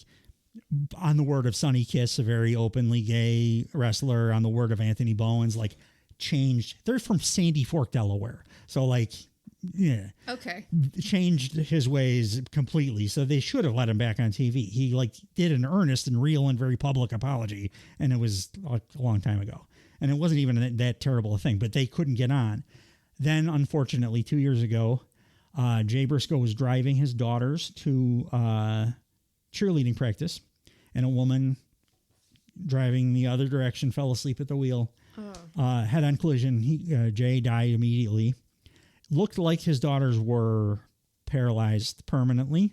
on the word of Sonny Kiss, a very openly gay wrestler, on the word of Anthony Bowens, like changed. They're from Sandy Fork, Delaware. So like, yeah. Okay. Changed his ways completely. So they should have let him back on TV. He like did an earnest and real and very public apology. And it was like a long time ago. And it wasn't even that terrible a thing, but they couldn't get on. Then, unfortunately, 2 years ago, Jay Briscoe was driving his daughters to cheerleading practice, and a woman driving the other direction fell asleep at the wheel. Head-on collision. Jay died immediately. Looked like his daughters were paralyzed permanently,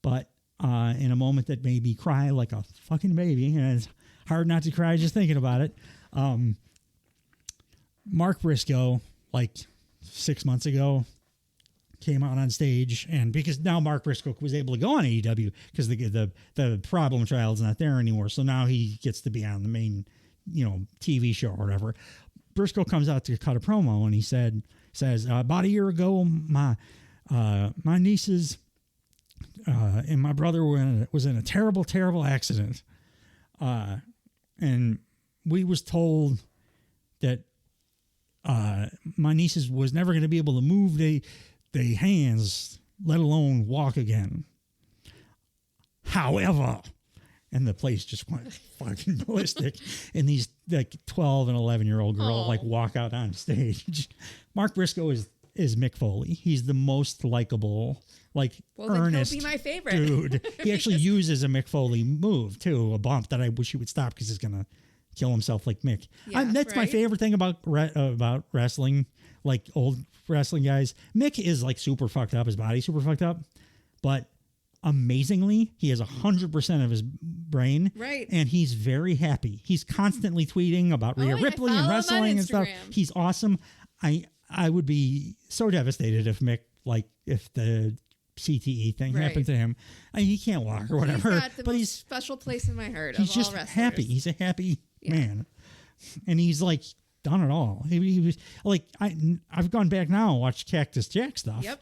but in a moment that made me cry like a fucking baby, and it's hard not to cry just thinking about it. Mark Briscoe, like 6 months ago, came out on stage, and because now Mark Briscoe was able to go on AEW because the problem child's not there anymore, so now he gets to be on the main, TV show or whatever. Briscoe comes out to cut a promo, and he says about a year ago, my nieces and my brother was in a terrible accident, and we was told that my nieces was never going to be able to move they hands, let alone walk again. However, and the place just went fucking ballistic, and these like 12 and 11-year-old girl like walk out on stage. Mark Briscoe is Mick Foley. He's the most likable, like earnest. Then he'll be my favorite dude. He actually uses a Mick Foley move too, a bump that I wish he would stop because he's gonna kill himself like Mick. Yeah, that's my favorite thing about wrestling, like old wrestling guys. Mick is like super fucked up. His body's super fucked up, but amazingly, he has 100% of his brain. Right. And he's very happy. He's constantly tweeting about Rhea Ripley and wrestling and stuff. He's awesome. I would be so devastated if the CTE thing happened to him. He can't walk or whatever. He's special place in my heart. He's just happy. He's a happy man, and he's like done it all. He was like I've gone back now and watched Cactus Jack stuff. Yep.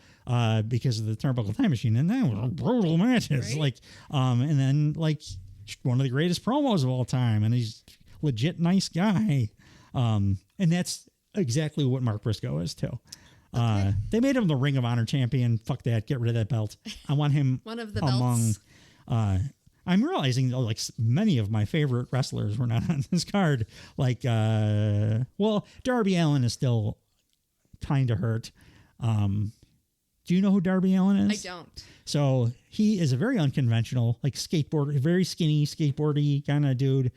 Because of the Turnbuckle Time Machine, and that was brutal matches. Right? And then one of the greatest promos of all time, and he's legit nice guy. And that's exactly what Mark Briscoe is too. Okay. They made him the Ring of Honor champion. Fuck that. Get rid of that belt. I want him one of the belts. I'm realizing though, many of my favorite wrestlers were not on this card. Darby Allin is still kind of hurt. Do you know who Darby Allin is? I don't. So he is a very unconventional, skateboarder, very skinny, skateboardy kind of dude.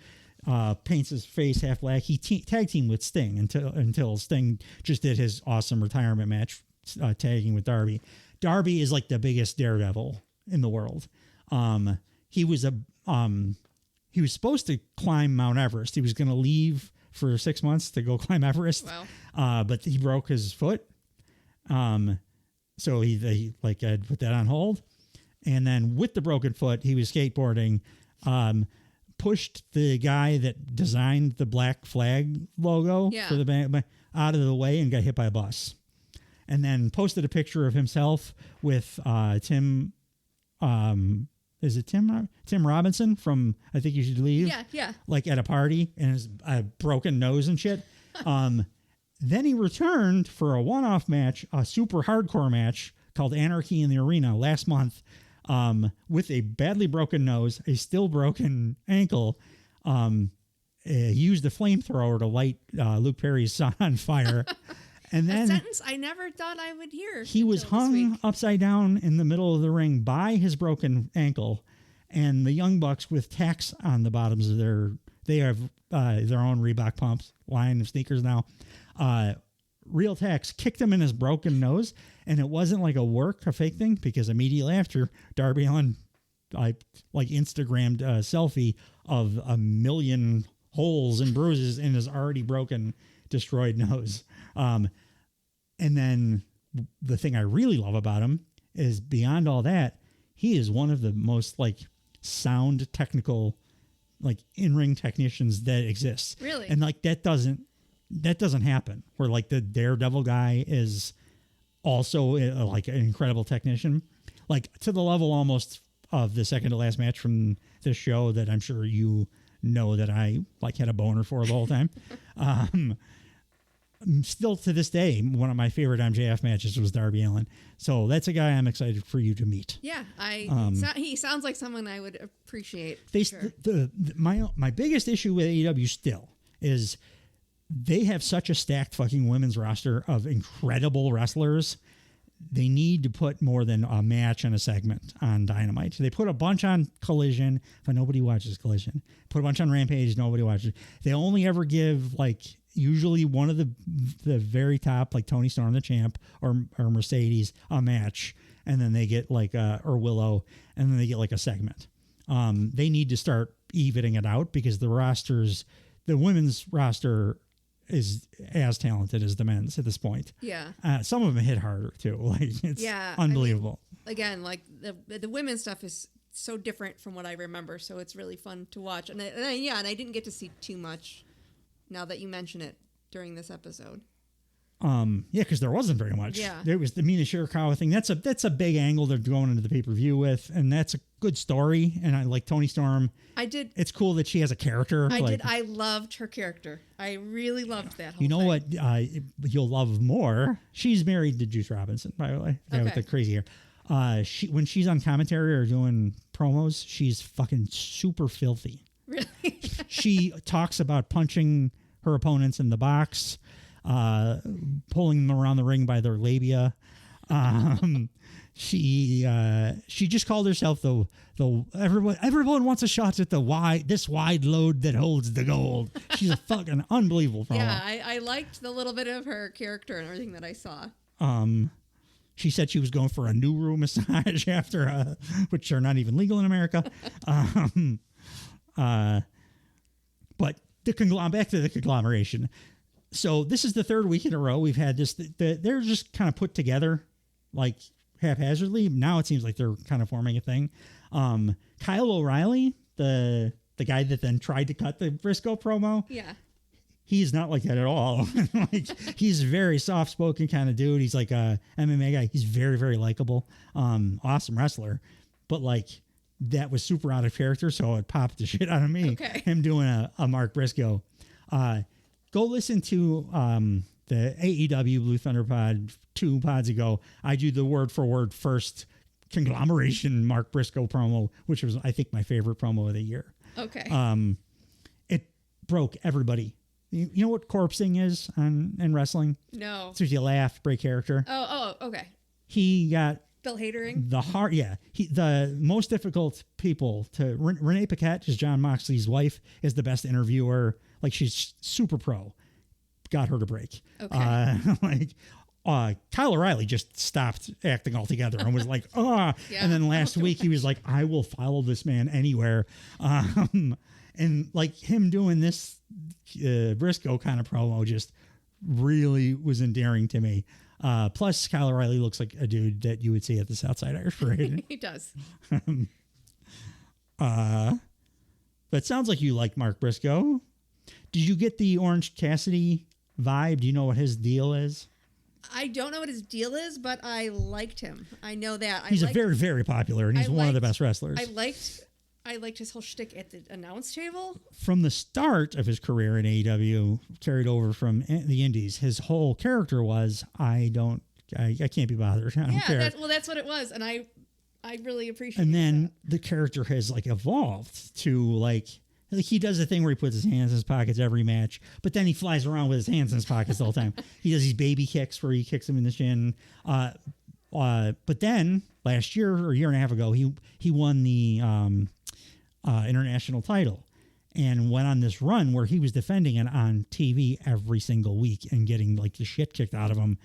Paints his face half black. He tag teamed with Sting until Sting just did his awesome retirement match, tagging with Darby. Darby is like the biggest daredevil in the world. He was supposed to climb Mount Everest. He was going to leave for 6 months to go climb Everest. Wow. But he broke his foot. So he put that on hold. And then with the broken foot, he was skateboarding, pushed the guy that designed the black flag logo for the band out of the way and got hit by a bus. And then posted a picture of himself with Tim Robinson from I Think You Should Leave? Yeah. At a party, and his broken nose and shit. Then he returned for a one-off match, a super hardcore match called Anarchy in the Arena last month, with a badly broken nose, a still broken ankle. He used a flamethrower to light Luke Perry's son on fire. And then a sentence I never thought I would hear. He was hung upside down in the middle of the ring by his broken ankle, and the Young Bucks with tacks on the bottoms of they have their own Reebok pumps line of sneakers now. Real tacks kicked him in his broken nose, and it wasn't like a fake thing, because immediately after, Darby Allin Instagrammed a selfie of 1 million holes and bruises in his already broken, destroyed nose. And then the thing I really love about him is, beyond all that, he is one of the most sound technical, in-ring technicians that exists. Really? And that doesn't happen, where the Daredevil guy is also an incredible technician, to the level almost of the second to last match from this show that I'm sure you know that I like had a boner for the whole time. Still to this day, one of my favorite MJF matches was Darby Allin. So that's a guy I'm excited for you to meet. Yeah, he sounds like someone I would appreciate. My biggest issue with AEW still is they have such a stacked fucking women's roster of incredible wrestlers. They need to put more than a match and a segment on Dynamite. They put a bunch on Collision, but nobody watches Collision. Put a bunch on Rampage, nobody watches. They only ever give like usually one of the very top, like Tony Storm, the champ, or Mercedes, a match, and then they get like or Willow, and then they get like a segment. They need to start evening it out because the women's roster is as talented as the men's at this point. Yeah. Some of them hit harder too. Like it's unbelievable. I mean, again, like the women's stuff is so different from what I remember, so it's really fun to watch. And I didn't get to see too much now that you mention it during this episode. Because there wasn't very much. Yeah. There was the Mina Shirakawa thing. That's a big angle they're going into the pay-per-view with, and that's a good story. And I like Toni Storm. I did. It's cool that she has a character. I loved her character. I really loved that whole You know thing. What you'll love more? She's married to Juice Robinson, by the way. The guy with the crazy hair. When she's on commentary or doing promos, she's fucking super filthy. Really? She talks about punching her opponents in the box, pulling them around the ring by their labia. She just called herself the everyone wants a shot at this wide load that holds the gold. She's a fucking unbelievable promo. Yeah, I liked the little bit of her character and everything that I saw. She said she was going for a Nuru massage after, which are not even legal in America. But back to the conglomeration. So this is the third week in a row we've had this. They're just kind of put together, like haphazardly. Now it seems like they're kind of forming a thing. Kyle O'Reilly, the guy that then tried to cut the Briscoe promo. Yeah. He's not like that at all. Like he's a very soft-spoken kind of dude. He's like a MMA guy. He's very, very likable. Awesome wrestler. But like that was super out of character, so it popped the shit out of me. Okay. Him doing a Mark Briscoe. Go listen to the AEW Blue Thunder pod 2 pods ago. I do the word for word first conglomeration Mark Briscoe promo, which was I think my favorite promo of the year. Okay. It broke everybody. You know what corpsing is in wrestling? No. It's usually a laugh, break character. Oh, okay. He got Bill Hatering? The most difficult people to... Renee Paquette is John Moxley's wife, is the best interviewer. Like, she's super pro. Got her to break. Okay. Kyle O'Reilly just stopped acting altogether and was like, Yeah. And then last week he was like, I will follow this man anywhere. And like him doing this Briscoe kind of promo just really was endearing to me. Plus, Kyle O'Reilly looks like a dude that you would see at the Southside Irish Parade. He does. But it sounds like you like Mark Briscoe. Did you get the Orange Cassidy vibe? Do you know what his deal is? I don't know what his deal is, but I liked him. I know that. He's very, very popular, and he's one of the best wrestlers. I liked his whole shtick at the announce table. From the start of his career in AEW, carried over from the Indies, his whole character was, I can't be bothered. I don't care. That's what it was, and I really appreciate it. And then the character has like evolved to like he does the thing where he puts his hands in his pockets every match, but then he flies around with his hands in his pockets the whole time. He does these baby kicks where he kicks him in the shin. But then last year or a year and a half ago, he won the international title and went on this run where he was defending it on TV every single week and getting like the shit kicked out of him.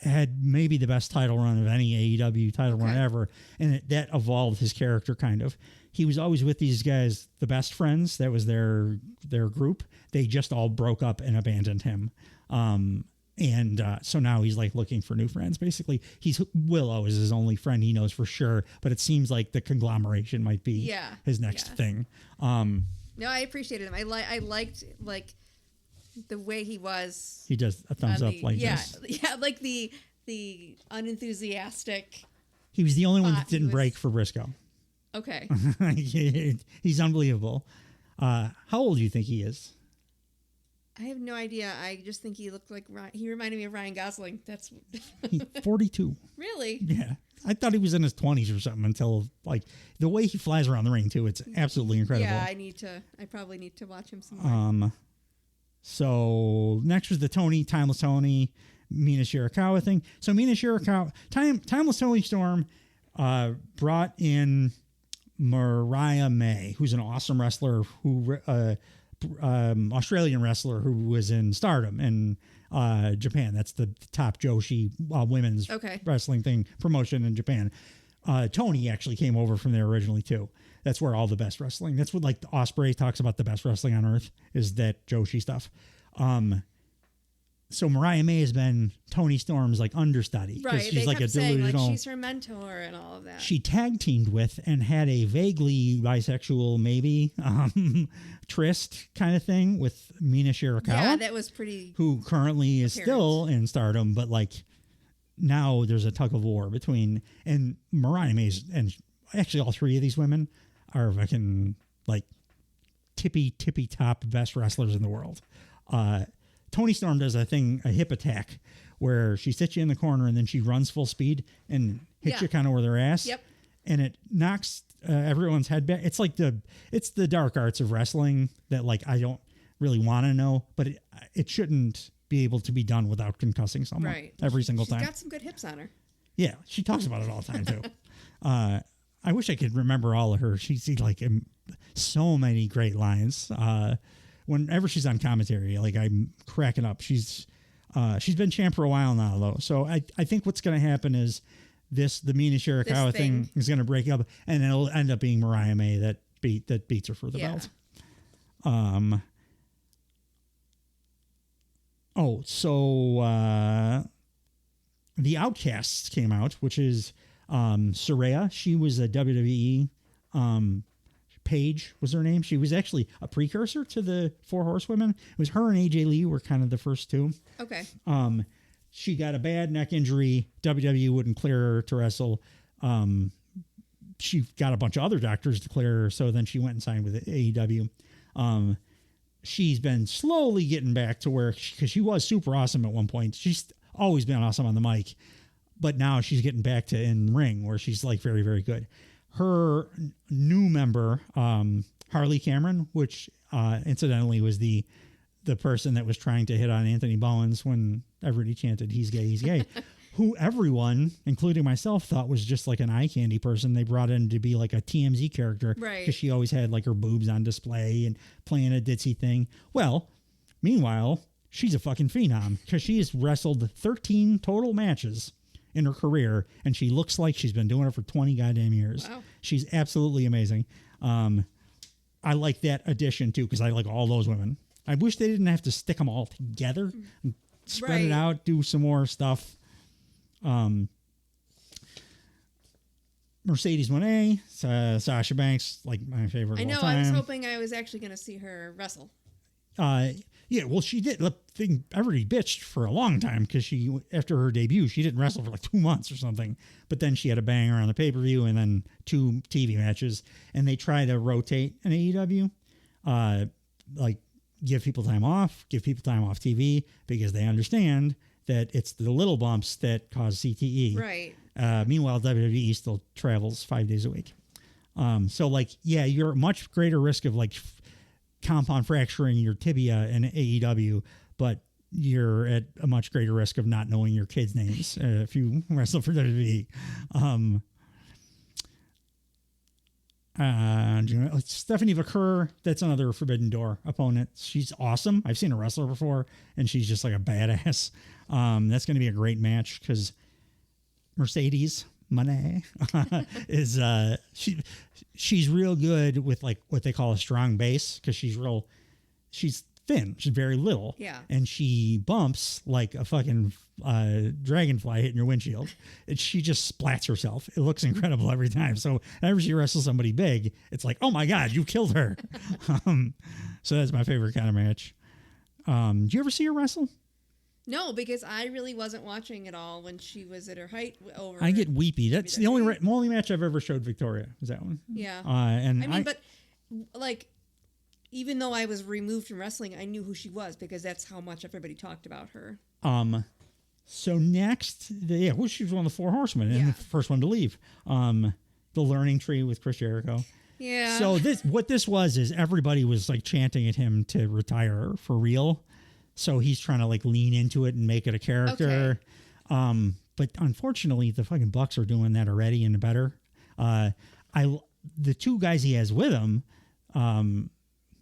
Had maybe the best title run of any AEW title run ever, and that evolved his character kind of. He was always with these guys, the best friends. That was their group. They just all broke up and abandoned him. So now he's like looking for new friends. Basically, Willow is his only friend he knows for sure. But it seems like the conglomeration might be his next thing. No, I appreciated him. I liked like the way he was. He does a thumbs up like this. Yeah, like the unenthusiastic. He was the only one that didn't break for Briscoe. Okay. He's unbelievable. How old do you think he is? I have no idea. I just think he looked like he reminded me of Ryan Gosling. That's 42. Really? Yeah. I thought he was in his 20s or something until, like, the way he flies around the ring, too. It's absolutely incredible. Yeah, I probably need to watch him some more. So next was the Timeless Tony, Mina Shirakawa thing. So Mina Shirakawa, Timeless Tony Storm brought in Mariah May, who's an awesome wrestler, Australian wrestler who was in Stardom in Japan. That's the top Joshi women's wrestling thing promotion in Japan. Tony actually came over from there originally too. That's where all the best wrestling. That's what like Osprey talks about, the best wrestling on earth is that Joshi stuff. So Mariah May has been Tony Storm's like understudy. Right. She's they like kept a saying delusional. like she's her mentor and all of that. She tag teamed with and had a vaguely bisexual, maybe tryst kind of thing with Mina Shirakawa. Yeah, that was pretty. Who currently is still in Stardom, but like now there's a tug of war between and Mariah May and actually all three of these women are fucking like tippy top best wrestlers in the world. Tony Storm does a hip attack where she sits you in the corner and then she runs full speed and hits you kind of where their ass. Yep. And it knocks everyone's head back. It's like it's the dark arts of wrestling that like I don't really want to know, but it shouldn't be able to be done without concussing someone every single time. She's got some good hips on her. Yeah, she talks about it all the time too. I wish I could remember all of her. She's like so many great lines. Whenever she's on commentary, like I'm cracking up. She's been champ for a while now, though. So I think what's going to happen is the Mina Shirakawa thing is going to break up, and it'll end up being Mariah May that beats her for the belt. The Outcasts came out, which is Saraya. She was a WWE. Paige was her name. She was actually a precursor to the Four Horsewomen. It was her and AJ Lee were kind of the first two. Okay. She got a bad neck injury. WWE wouldn't clear her to wrestle. She got a bunch of other doctors to clear her, so then she went and signed with AEW. She's been slowly getting back to where, because she was super awesome at one point. She's always been awesome on the mic, but now she's getting back to in ring where she's like very, very good. Her new member, Harley Cameron, which incidentally was the person that was trying to hit on Anthony Bowens when everybody chanted, he's gay, who everyone, including myself, thought was just like an eye candy person. They brought in to be like a TMZ character because she always had like her boobs on display and playing a ditzy thing. Well, meanwhile, she's a fucking phenom because she has wrestled 13 total matches in her career, and she looks like she's been doing it for 20 goddamn years. Wow. She's absolutely amazing. I like that addition too, because I like all those women. I wish they didn't have to stick them all together and spread it out, do some more stuff. Mercedes Moné, Sasha Banks, like my favorite. I know. Of all time. I was hoping I was actually going to see her wrestle. Yeah, well, she did. The thing, everybody bitched for a long time because after her debut, she didn't wrestle for like 2 months or something. But then she had a banger on the pay-per-view and then 2 TV matches. And they try to rotate an AEW, like give people time off TV because they understand that it's the little bumps that cause CTE. Right. Meanwhile, WWE still travels 5 days a week. So like, yeah, you're at much greater risk of like compound fracturing your tibia in AEW, but you're at a much greater risk of not knowing your kids' names if you wrestle for WWE. Stephanie Vaquer, that's another Forbidden Door opponent. She's awesome. I've seen her wrestle before, and she's just like a badass. That's going to be a great match because Mercedes Moné is she's real good with like what they call a strong base because she's thin. She's very little. Yeah. And she bumps like a fucking dragonfly hitting your windshield. And she just splats herself. It looks incredible every time. So whenever she wrestles somebody big, it's like, oh my God, you killed her. So that's my favorite kind of match. Did you ever see her wrestle? No, because I really wasn't watching at all when she was at her height. I get weepy. That's the only match I've ever showed Victoria. Was that one? Yeah. And I mean, but like, even though I was removed from wrestling, I knew who she was because that's how much everybody talked about her. So next, she was one of the Four Horsemen and the first one to leave. The Learning Tree with Chris Jericho. Yeah. So what this was is everybody was like chanting at him to retire for real. So he's trying to like lean into it and make it a character. Okay. But unfortunately, the fucking Bucks are doing that already and better. The two guys he has with him, the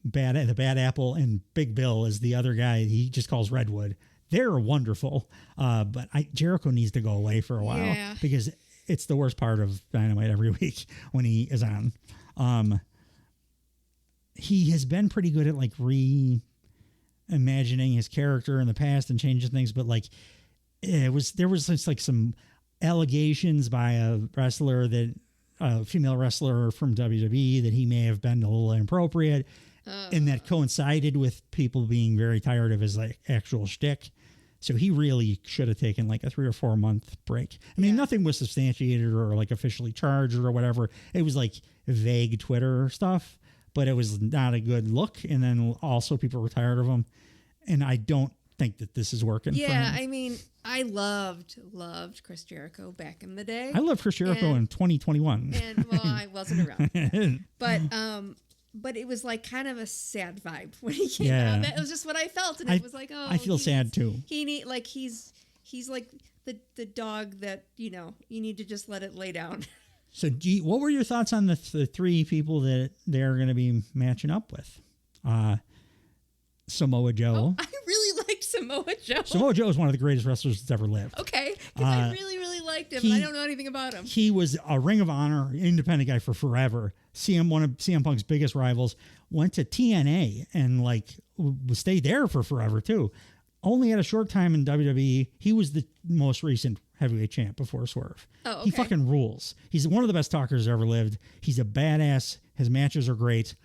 Bad Apple and Big Bill is the other guy he just calls Redwood. They're wonderful. But Jericho needs to go away for a while because it's the worst part of Dynamite every week when he is on. He has been pretty good at like reimagining his character in the past and changing things, but like there was just like some allegations by a female wrestler from WWE that he may have been a little inappropriate, and that coincided with people being very tired of his like actual shtick. So he really should have taken like a 3 or 4 month break. I mean, nothing was substantiated or like officially charged or whatever. It was like vague Twitter stuff, but it was not a good look. And then also people were tired of him. And I don't think that this is working. Yeah, I mean, I loved Chris Jericho back in the day. I loved Chris Jericho in 2021. And well, I wasn't around. But it was like kind of a sad vibe when he came out. That was just what I felt, and it was like, oh, I feel sad too. He's like the dog that you need to just let it lay down. So, what were your thoughts on the three people that they're going to be matching up with? Samoa Joe. Oh, I really liked Samoa Joe. Samoa Joe is one of the greatest wrestlers that's ever lived. Okay, because I really, really liked him. And I don't know anything about him. He was a Ring of Honor independent guy for forever. One of CM Punk's biggest rivals. Went to TNA and like stayed there for forever too. Only had a short time in WWE. He was the most recent heavyweight champ before Swerve. Oh, okay. He fucking rules. He's one of the best talkers ever lived. He's a badass. His matches are great.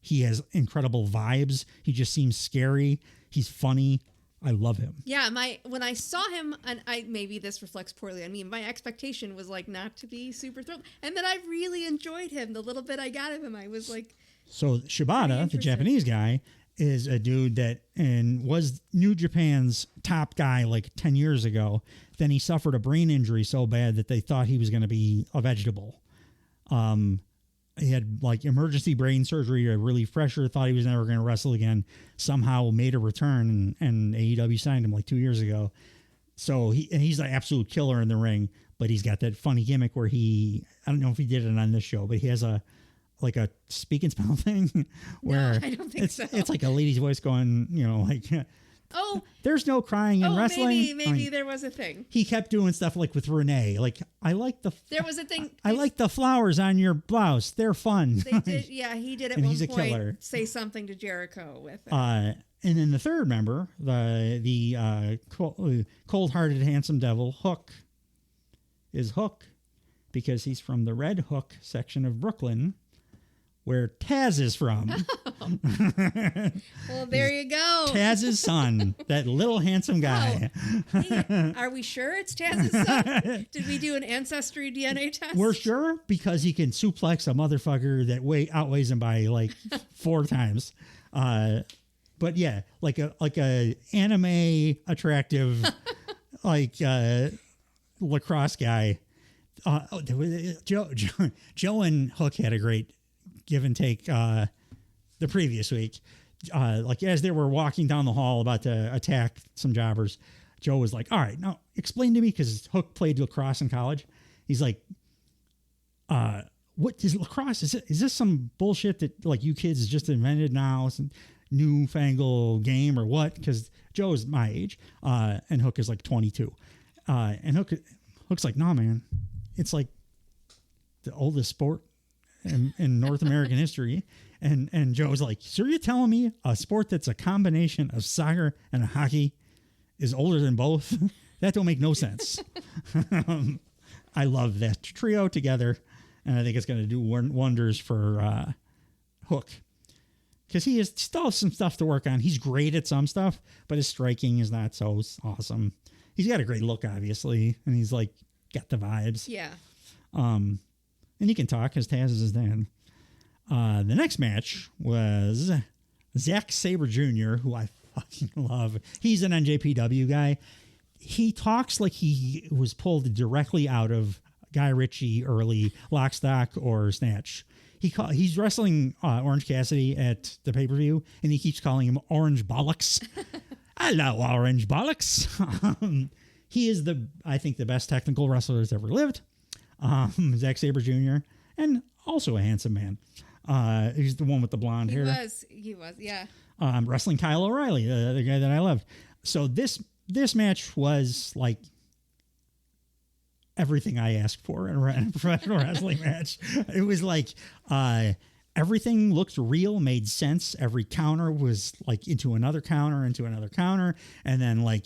He has incredible vibes. He just seems scary. He's funny. I love him. Yeah, when I saw him, and maybe this reflects poorly on me, my expectation was like not to be super thrilled. And then I really enjoyed him. The little bit I got of him, I was like... So Shibata, the Japanese guy, is a dude that was New Japan's top guy like 10 years ago. Then he suffered a brain injury so bad that they thought he was going to be a vegetable. He had like emergency brain surgery to relieve pressure, thought he was never going to wrestle again, somehow made a return, and AEW signed him like 2 years ago. So he's an absolute killer in the ring, but he's got that funny gimmick where I don't know if he did it on this show, but he has a speak and spell thing where no, I don't think so. It's like a lady's voice going, oh, there's no crying in wrestling. Maybe there was a thing. He kept doing stuff like with Renee. Like, there was a thing. I like the flowers on your blouse. They're fun. They did. Yeah, he did at one he's a point killer. Say something to Jericho with it. And then the third member, the cold-hearted handsome devil, Hook, is Hook because he's from the Red Hook section of Brooklyn, where Taz is from. Well, there you go. Taz's son, that little handsome guy. Oh, hey, are we sure it's Taz's son? Did we do an ancestry DNA test? We're sure because he can suplex a motherfucker that outweighs him by like 4 times. But yeah, like a anime attractive lacrosse guy. Joe and Hook had a great give and take the previous week. As they were walking down the hall about to attack some jobbers, Joe was like, all right, now explain to me, because Hook played lacrosse in college. He's like, what is lacrosse? Is this some bullshit that like you kids just invented now? Some newfangled game or what? Because Joe is my age, and Hook is like 22. And Hook's like, nah, man, it's like the oldest sport in North American history. And Joe's like, so you're telling me a sport that's a combination of soccer and hockey is older than both? That don't make no sense. I love that trio together, and I think it's going to do wonders for Hook. because he still has some stuff to work on. He's great at some stuff, but his striking is not so awesome. He's got a great look, obviously, and he's like got the vibes. Yeah. And he can talk because Taz is his dad. The next match was Zack Sabre Jr., who I fucking love. He's an NJPW guy. He talks like he was pulled directly out of Guy Ritchie early Lock, Stock, or Snatch. He's wrestling Orange Cassidy at the pay-per-view, and he keeps calling him Orange Bollocks. Hello, Orange Bollocks. He is I think the best technical wrestler that's ever lived. Zack Sabre Jr., and also a handsome man. He's the one with the blonde hair. He was, yeah. Wrestling Kyle O'Reilly, the guy that I loved. So this match was like everything I asked for in a professional wrestling match. It was like everything looked real, made sense. Every counter was like into another counter, and then like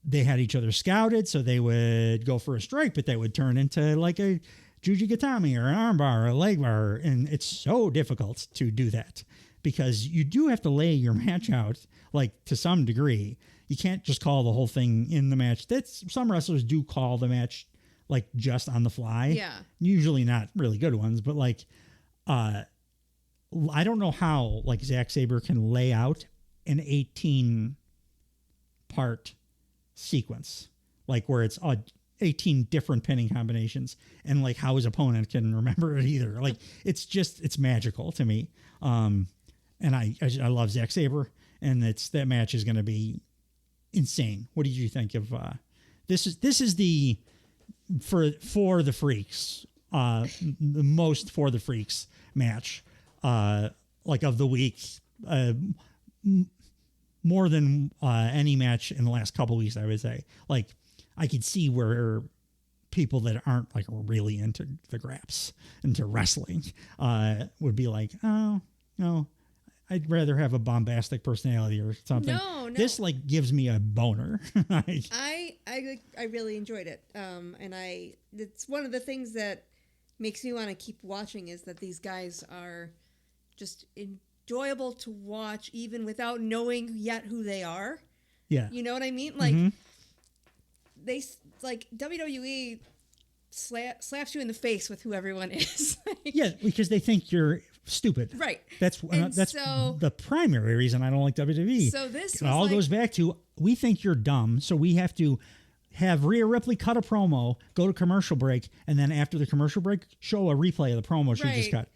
they had each other scouted, so they would go for a strike, but they would turn into like a Juji Gatami or an armbar or a leg bar, and it's so difficult to do that because you do have to lay your match out like to some degree. You can't just call the whole thing in the match. Some wrestlers do call the match like just on the fly. Yeah. Usually not really good ones, but like I don't know how like Zack Sabre can lay out an 18-part sequence, like where it's 18 different pinning combinations, and like how his opponent can remember it either. Like it's magical to me. And I love Zack Sabre, and that match is going to be insane. What did you think of this is the for the freaks, the most for the freaks match like of the week, more than any match in the last couple weeks, I would say. Like I could see where people that aren't like really into the graps, into wrestling, would be like, oh no, I'd rather have a bombastic personality or something. No. This like gives me a boner. I really enjoyed it. And it's one of the things that makes me want to keep watching is that these guys are just enjoyable to watch even without knowing yet who they are. Yeah. You know what I mean? Like they like WWE slaps you in the face with who everyone is. Yeah, because they think you're stupid. Right. That's the primary reason I don't like WWE. So this it all goes back to we think you're dumb, so we have to have Rhea Ripley cut a promo, go to commercial break, and then after the commercial break, show a replay of the promo she just cut.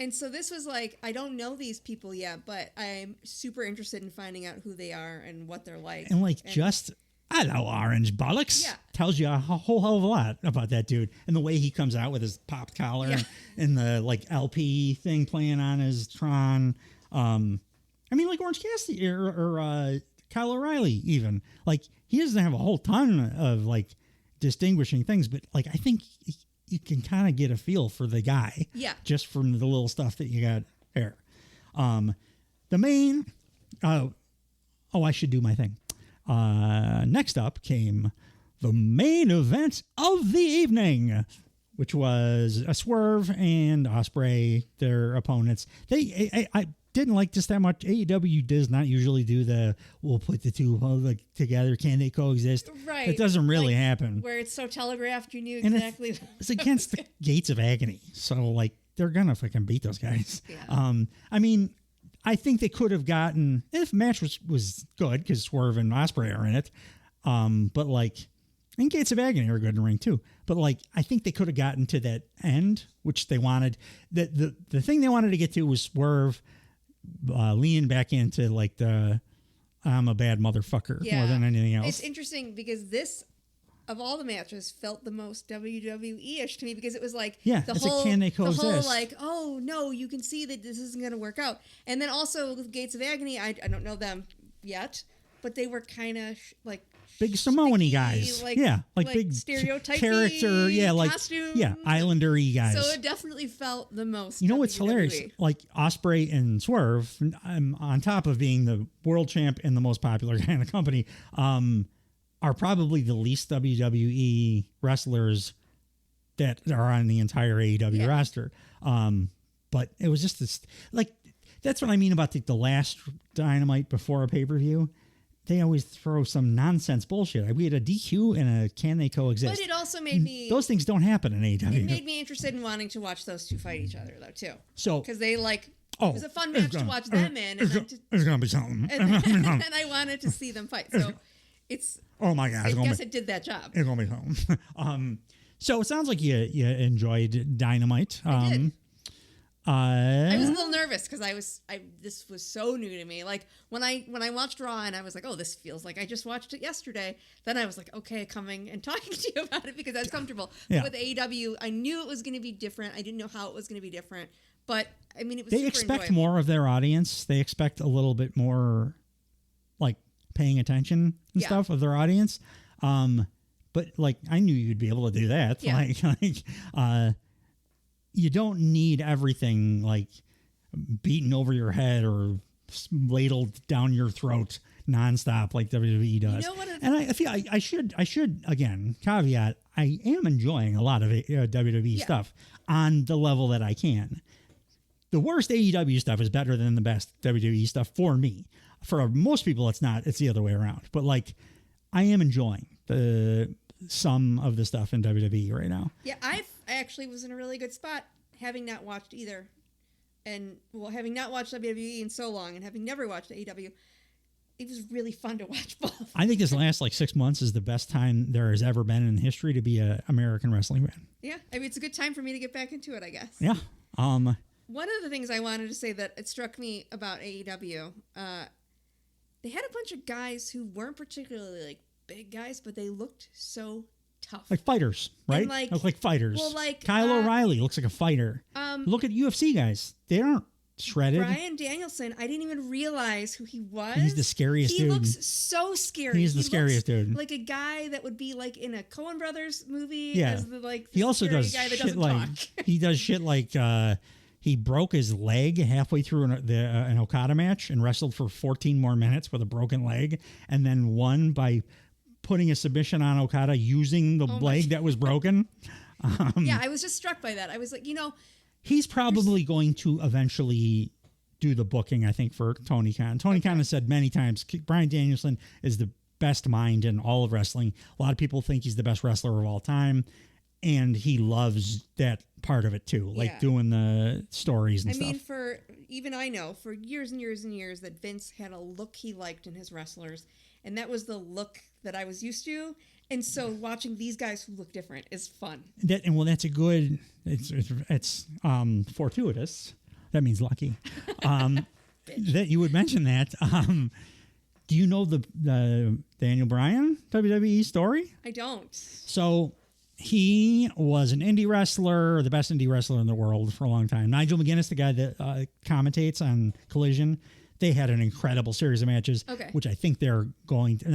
And so this was like, I don't know these people yet, but I'm super interested in finding out who they are and what they're like. And just, hello, Orange Bollocks. Yeah. Tells you a whole hell of a lot about that dude. And the way he comes out with his popped collar and the like LP thing playing on his Tron. I mean, like Orange Cassidy or Kyle O'Reilly even. Like, he doesn't have a whole ton of like distinguishing things, but like, I think you can kind of get a feel for the guy. Yeah. Just from the little stuff that you got there. The main, I should do my thing. Next up came the main event of the evening, which was a Swerve and Ospreay, their opponents. I didn't like this that much. AEW does not usually do we'll put the two like together. Can they coexist? Right. It doesn't really happen. Where it's so telegraphed, you knew exactly. It's against the Gates of Agony. So like they're gonna fucking beat those guys. Yeah. I mean, I think they could have gotten, if the match was good, because Swerve and Ospreay are in it. But like, and Gates of Agony are good in the ring too. But like, I think they could have gotten to that end, which they wanted. The thing they wanted to get to was Swerve leaning back into like I'm a bad motherfucker more than anything else. It's interesting because this, of all the matches, felt the most WWE-ish to me because it was like can they coexist? The whole like, oh no, you can see that this isn't going to work out. And then also with Gates of Agony, I don't know them yet, but they were kind of like big Samoan guys, like big stereotypy character, costume, Islander-y guys. So it definitely felt the most. You know what's hilarious? Like Ospreay and Swerve, on top of being the world champ and the most popular guy in the company, are probably the least WWE wrestlers that are on the entire AEW roster. But it was just this, like, That's what I mean about the last Dynamite before a pay-per-view. They always throw some nonsense bullshit. We had a DQ and a Can They Coexist. But it also made me... Those things don't happen in AEW. It made me interested in wanting to watch those two fight each other, though, too. So... Because they, like... it was a fun match to watch them in. And it's going to be something. And I wanted to see them fight. So it's... Oh, my God. I guess it did that job. It's going to be something. So it sounds like you enjoyed Dynamite. I did. I was a little nervous because this was so new to me. Like when I watched Raw and I was like, oh, this feels like I just watched it yesterday. Then I was like, okay, coming and talking to you about it because I was comfortable. Yeah. With AEW, I knew it was going to be different. I didn't know how it was going to be different, but I mean, it was. They expect enjoyable. more of their audience. They expect a little bit more, like paying attention and stuff of their audience. But like I knew you'd be able to do that. Yeah. You don't need everything like beaten over your head or ladled down your throat nonstop like WWE does. You know what and I feel I should again caveat, I am enjoying a lot of WWE stuff on the level that I can. The worst AEW stuff is better than the best WWE stuff for me. For most people, it's not. It's the other way around. But like, I am enjoying some of the stuff in WWE right now. Yeah, I actually was in a really good spot, having not watched either, and having not watched WWE in so long, and having never watched AEW, it was really fun to watch both. I think this last 6 months is the best time there has ever been in history to be an American wrestling fan. Yeah, I mean it's a good time for me to get back into it, I guess. Yeah. One of the things I wanted to say that it struck me about AEW, they had a bunch of guys who weren't particularly like big guys, but they looked so tough. Like fighters, right? Look like fighters. Well, like Kyle O'Reilly looks like a fighter. Look at UFC guys. They aren't shredded. Bryan Danielson, I didn't even realize who he was. He's the scariest dude. He looks so scary. He's the scariest dude. Like a guy that would be like in a Coen Brothers movie. Yeah. As the he also does guy that shit doesn't like talk. He does shit like he broke his leg halfway through an Okada match and wrestled for 14 more minutes with a broken leg, and then won by putting a submission on Okada using the leg that was broken. Yeah, I was just struck by that. I was like, he's probably going to eventually do the booking, I think, for Tony Khan. Tony Khan has said many times, Bryan Danielson is the best mind in all of wrestling. A lot of people think he's the best wrestler of all time, and he loves that part of it too, like doing the stories and stuff. I know for years and years and years that Vince had a look he liked in his wrestlers, and that was the look that I was used to. And so watching these guys who look different is fun. That's a good. It's fortuitous. That means lucky. That you would mention that. Do you know the Daniel Bryan WWE story? I don't. So he was an indie wrestler, the best indie wrestler in the world for a long time. Nigel McGuinness, the guy that commentates on Collision, they had an incredible series of matches, which I think they're going to.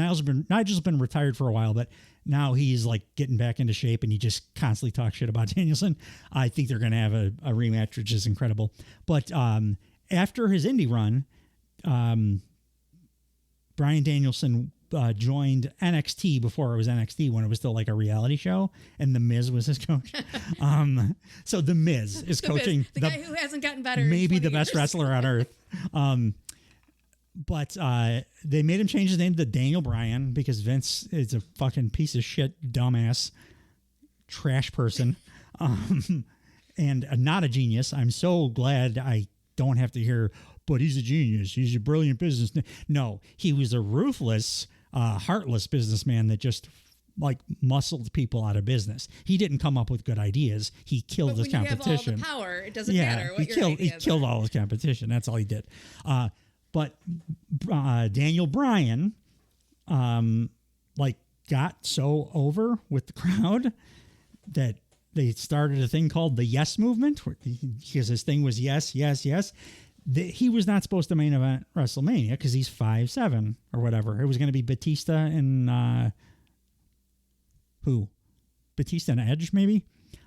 Nigel's been retired for a while, but now he's like getting back into shape and he just constantly talks shit about Danielson. I think they're going to have a rematch, which is incredible. But after his indie run, Bryan Danielson joined NXT before it was NXT, when it was still like a reality show, and The Miz was his coach. So The Miz is coaching the guy who hasn't gotten better. Maybe the years. best wrestler on earth. But they made him change his name to Daniel Bryan because Vince is a fucking piece of shit, dumbass, trash person, and not a genius. I'm so glad I don't have to hear, but he's a genius. He's a brilliant businessman. No, he was a ruthless, heartless businessman that just like muscled people out of business. He didn't come up with good ideas. He killed his competition. You have all the power, it doesn't matter what he killed all his competition. That's all he did. But Daniel Bryan, got so over with the crowd that they started a thing called the Yes Movement, because his thing was yes, yes, yes. He was not supposed to main event WrestleMania because he's 5'7" or whatever. It was going to be Batista and Batista and Edge, maybe.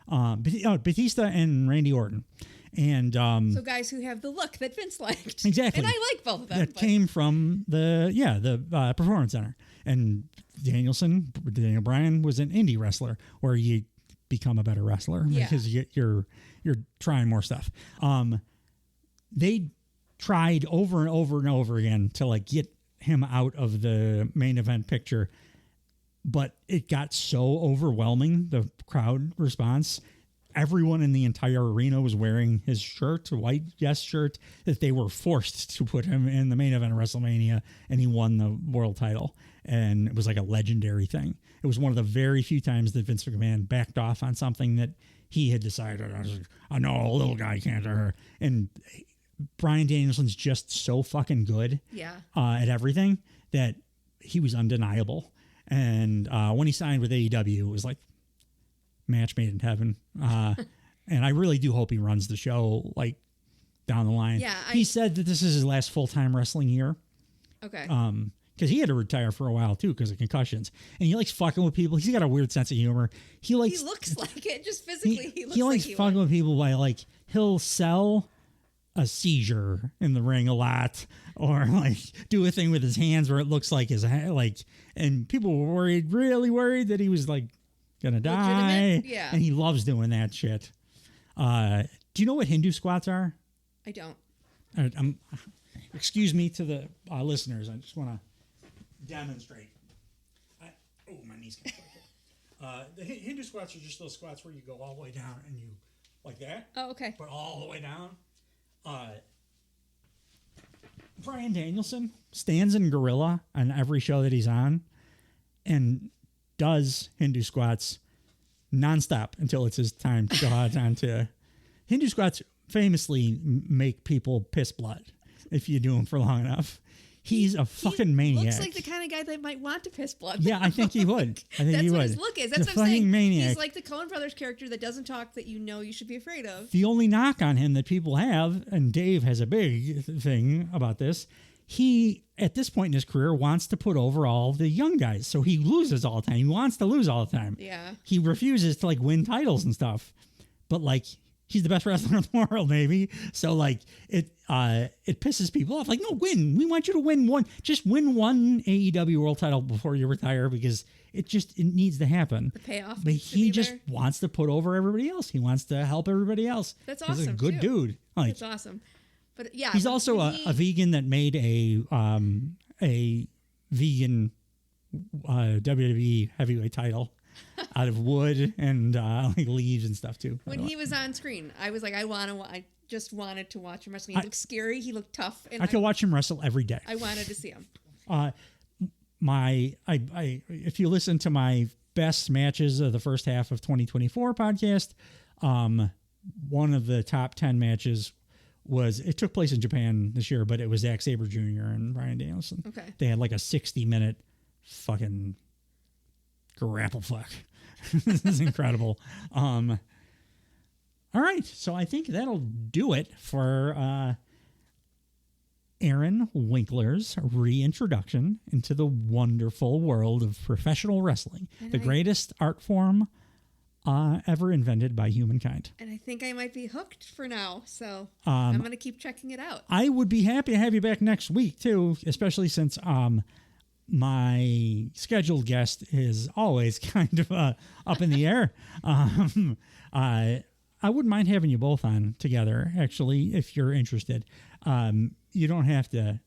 Batista and Randy Orton. And so guys who have the look that Vince liked. Exactly. And I like both of them. That came from the Performance Center. And Daniel Bryan was an indie wrestler where you become a better wrestler because you're trying more stuff. They tried over and over and over again to like get him out of the main event picture, but it got so overwhelming, the crowd response. Everyone in the entire arena was wearing his shirt, a white Yes shirt, that they were forced to put him in the main event of WrestleMania, and he won the world title. And it was like a legendary thing. It was one of the very few times that Vince McMahon backed off on something that he had decided, I know a little guy can't hurt her. And Bryan Danielson's just so fucking good at everything that he was undeniable. And when he signed with AEW, it was like match made in heaven. And I really do hope he runs the show like down the line. Yeah, he said that this is his last full-time wrestling year. Okay. Because he had to retire for a while too because of concussions, and he likes fucking with people. He's got a weird sense of humor. He looks like it, just physically. He likes fucking with people by like he'll sell a seizure in the ring a lot, or like do a thing with his hands where it looks like his and people were really worried that he was like gonna die. Yeah, and he loves doing that shit. Do you know what Hindu squats are? I don't. Excuse me to the listeners. I just want to demonstrate. My knees can't. The Hindu squats are just those squats where you go all the way down and you like that. Oh, okay. But all the way down. Bryan Danielson stands in gorilla on every show that he's on and does Hindu squats nonstop until it's his time to go out onto. Hindu squats famously make people piss blood if you do them for long enough. He's a fucking maniac. Looks like the kind of guy that might want to piss blood. Yeah, I think he would. That's what his look is. That's what I'm saying. Maniac. He's like the Coen Brothers character that doesn't talk that you should be afraid of. The only knock on him that people have, and Dave has a big thing about this, he, at this point in his career, wants to put over all the young guys. So he loses all the time. He wants to lose all the time. Yeah. He refuses to, like, win titles and stuff. But, like, he's the best wrestler in the world, maybe. So, like, it pisses people off. Like, no, win. We want you to win one. Just win one AEW world title before you retire because it needs to happen. The payoff. But he just wants to put over everybody else. He wants to help everybody else. That's awesome. He's a good dude. Like, that's awesome. But yeah, he's also a vegan that made a vegan WWE heavyweight title out of wood and like leaves and stuff too. When he was on screen, I was like, I just wanted to watch him wrestling. He looked scary. He looked tough. And I could watch him wrestle every day. I wanted to see him. If you listen to my best matches of the first half of 2024 podcast, one of the top 10 matches it took place in Japan this year, but it was Zack Sabre Jr. and Bryan Danielson. Okay. They had like a 60-minute fucking grapple fuck. This is incredible. All right. So I think that'll do it for Aaron Winkler's reintroduction into the wonderful world of professional wrestling, the greatest art form ever invented by humankind. And I think I might be hooked for now, so I'm going to keep checking it out. I would be happy to have you back next week, too, especially since my scheduled guest is always kind of up in the air. I wouldn't mind having you both on together, actually, if you're interested. You don't have to.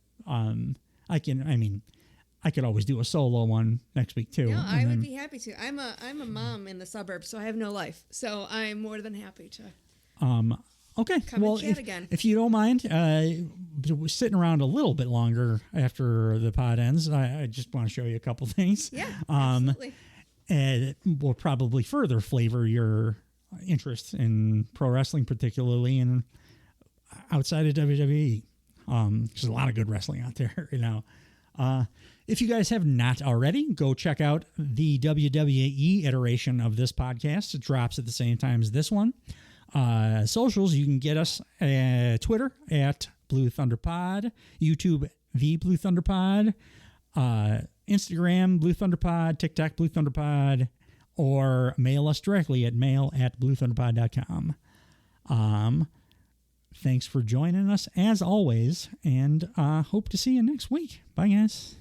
I could always do a solo one next week too. No, I would be happy to. I'm a mom in the suburbs, so I have no life. So I'm more than happy to. Okay. Come and chat again. If you don't mind, sitting around a little bit longer after the pod ends, I just want to show you a couple things. Yeah, absolutely. And it will probably further flavor your interest in pro wrestling, particularly in outside of WWE. There's a lot of good wrestling out there, you know. If you guys have not already, go check out the WWE iteration of this podcast. It drops at the same time as this one. Socials, you can get us at Twitter at Blue Thunder Pod, YouTube the Blue Thunder Pod, Instagram Blue Thunder Pod, TikTok Blue Thunder Pod, or mail us directly at mail@bluethunderpod.com. Thanks for joining us as always, and hope to see you next week. Bye, guys.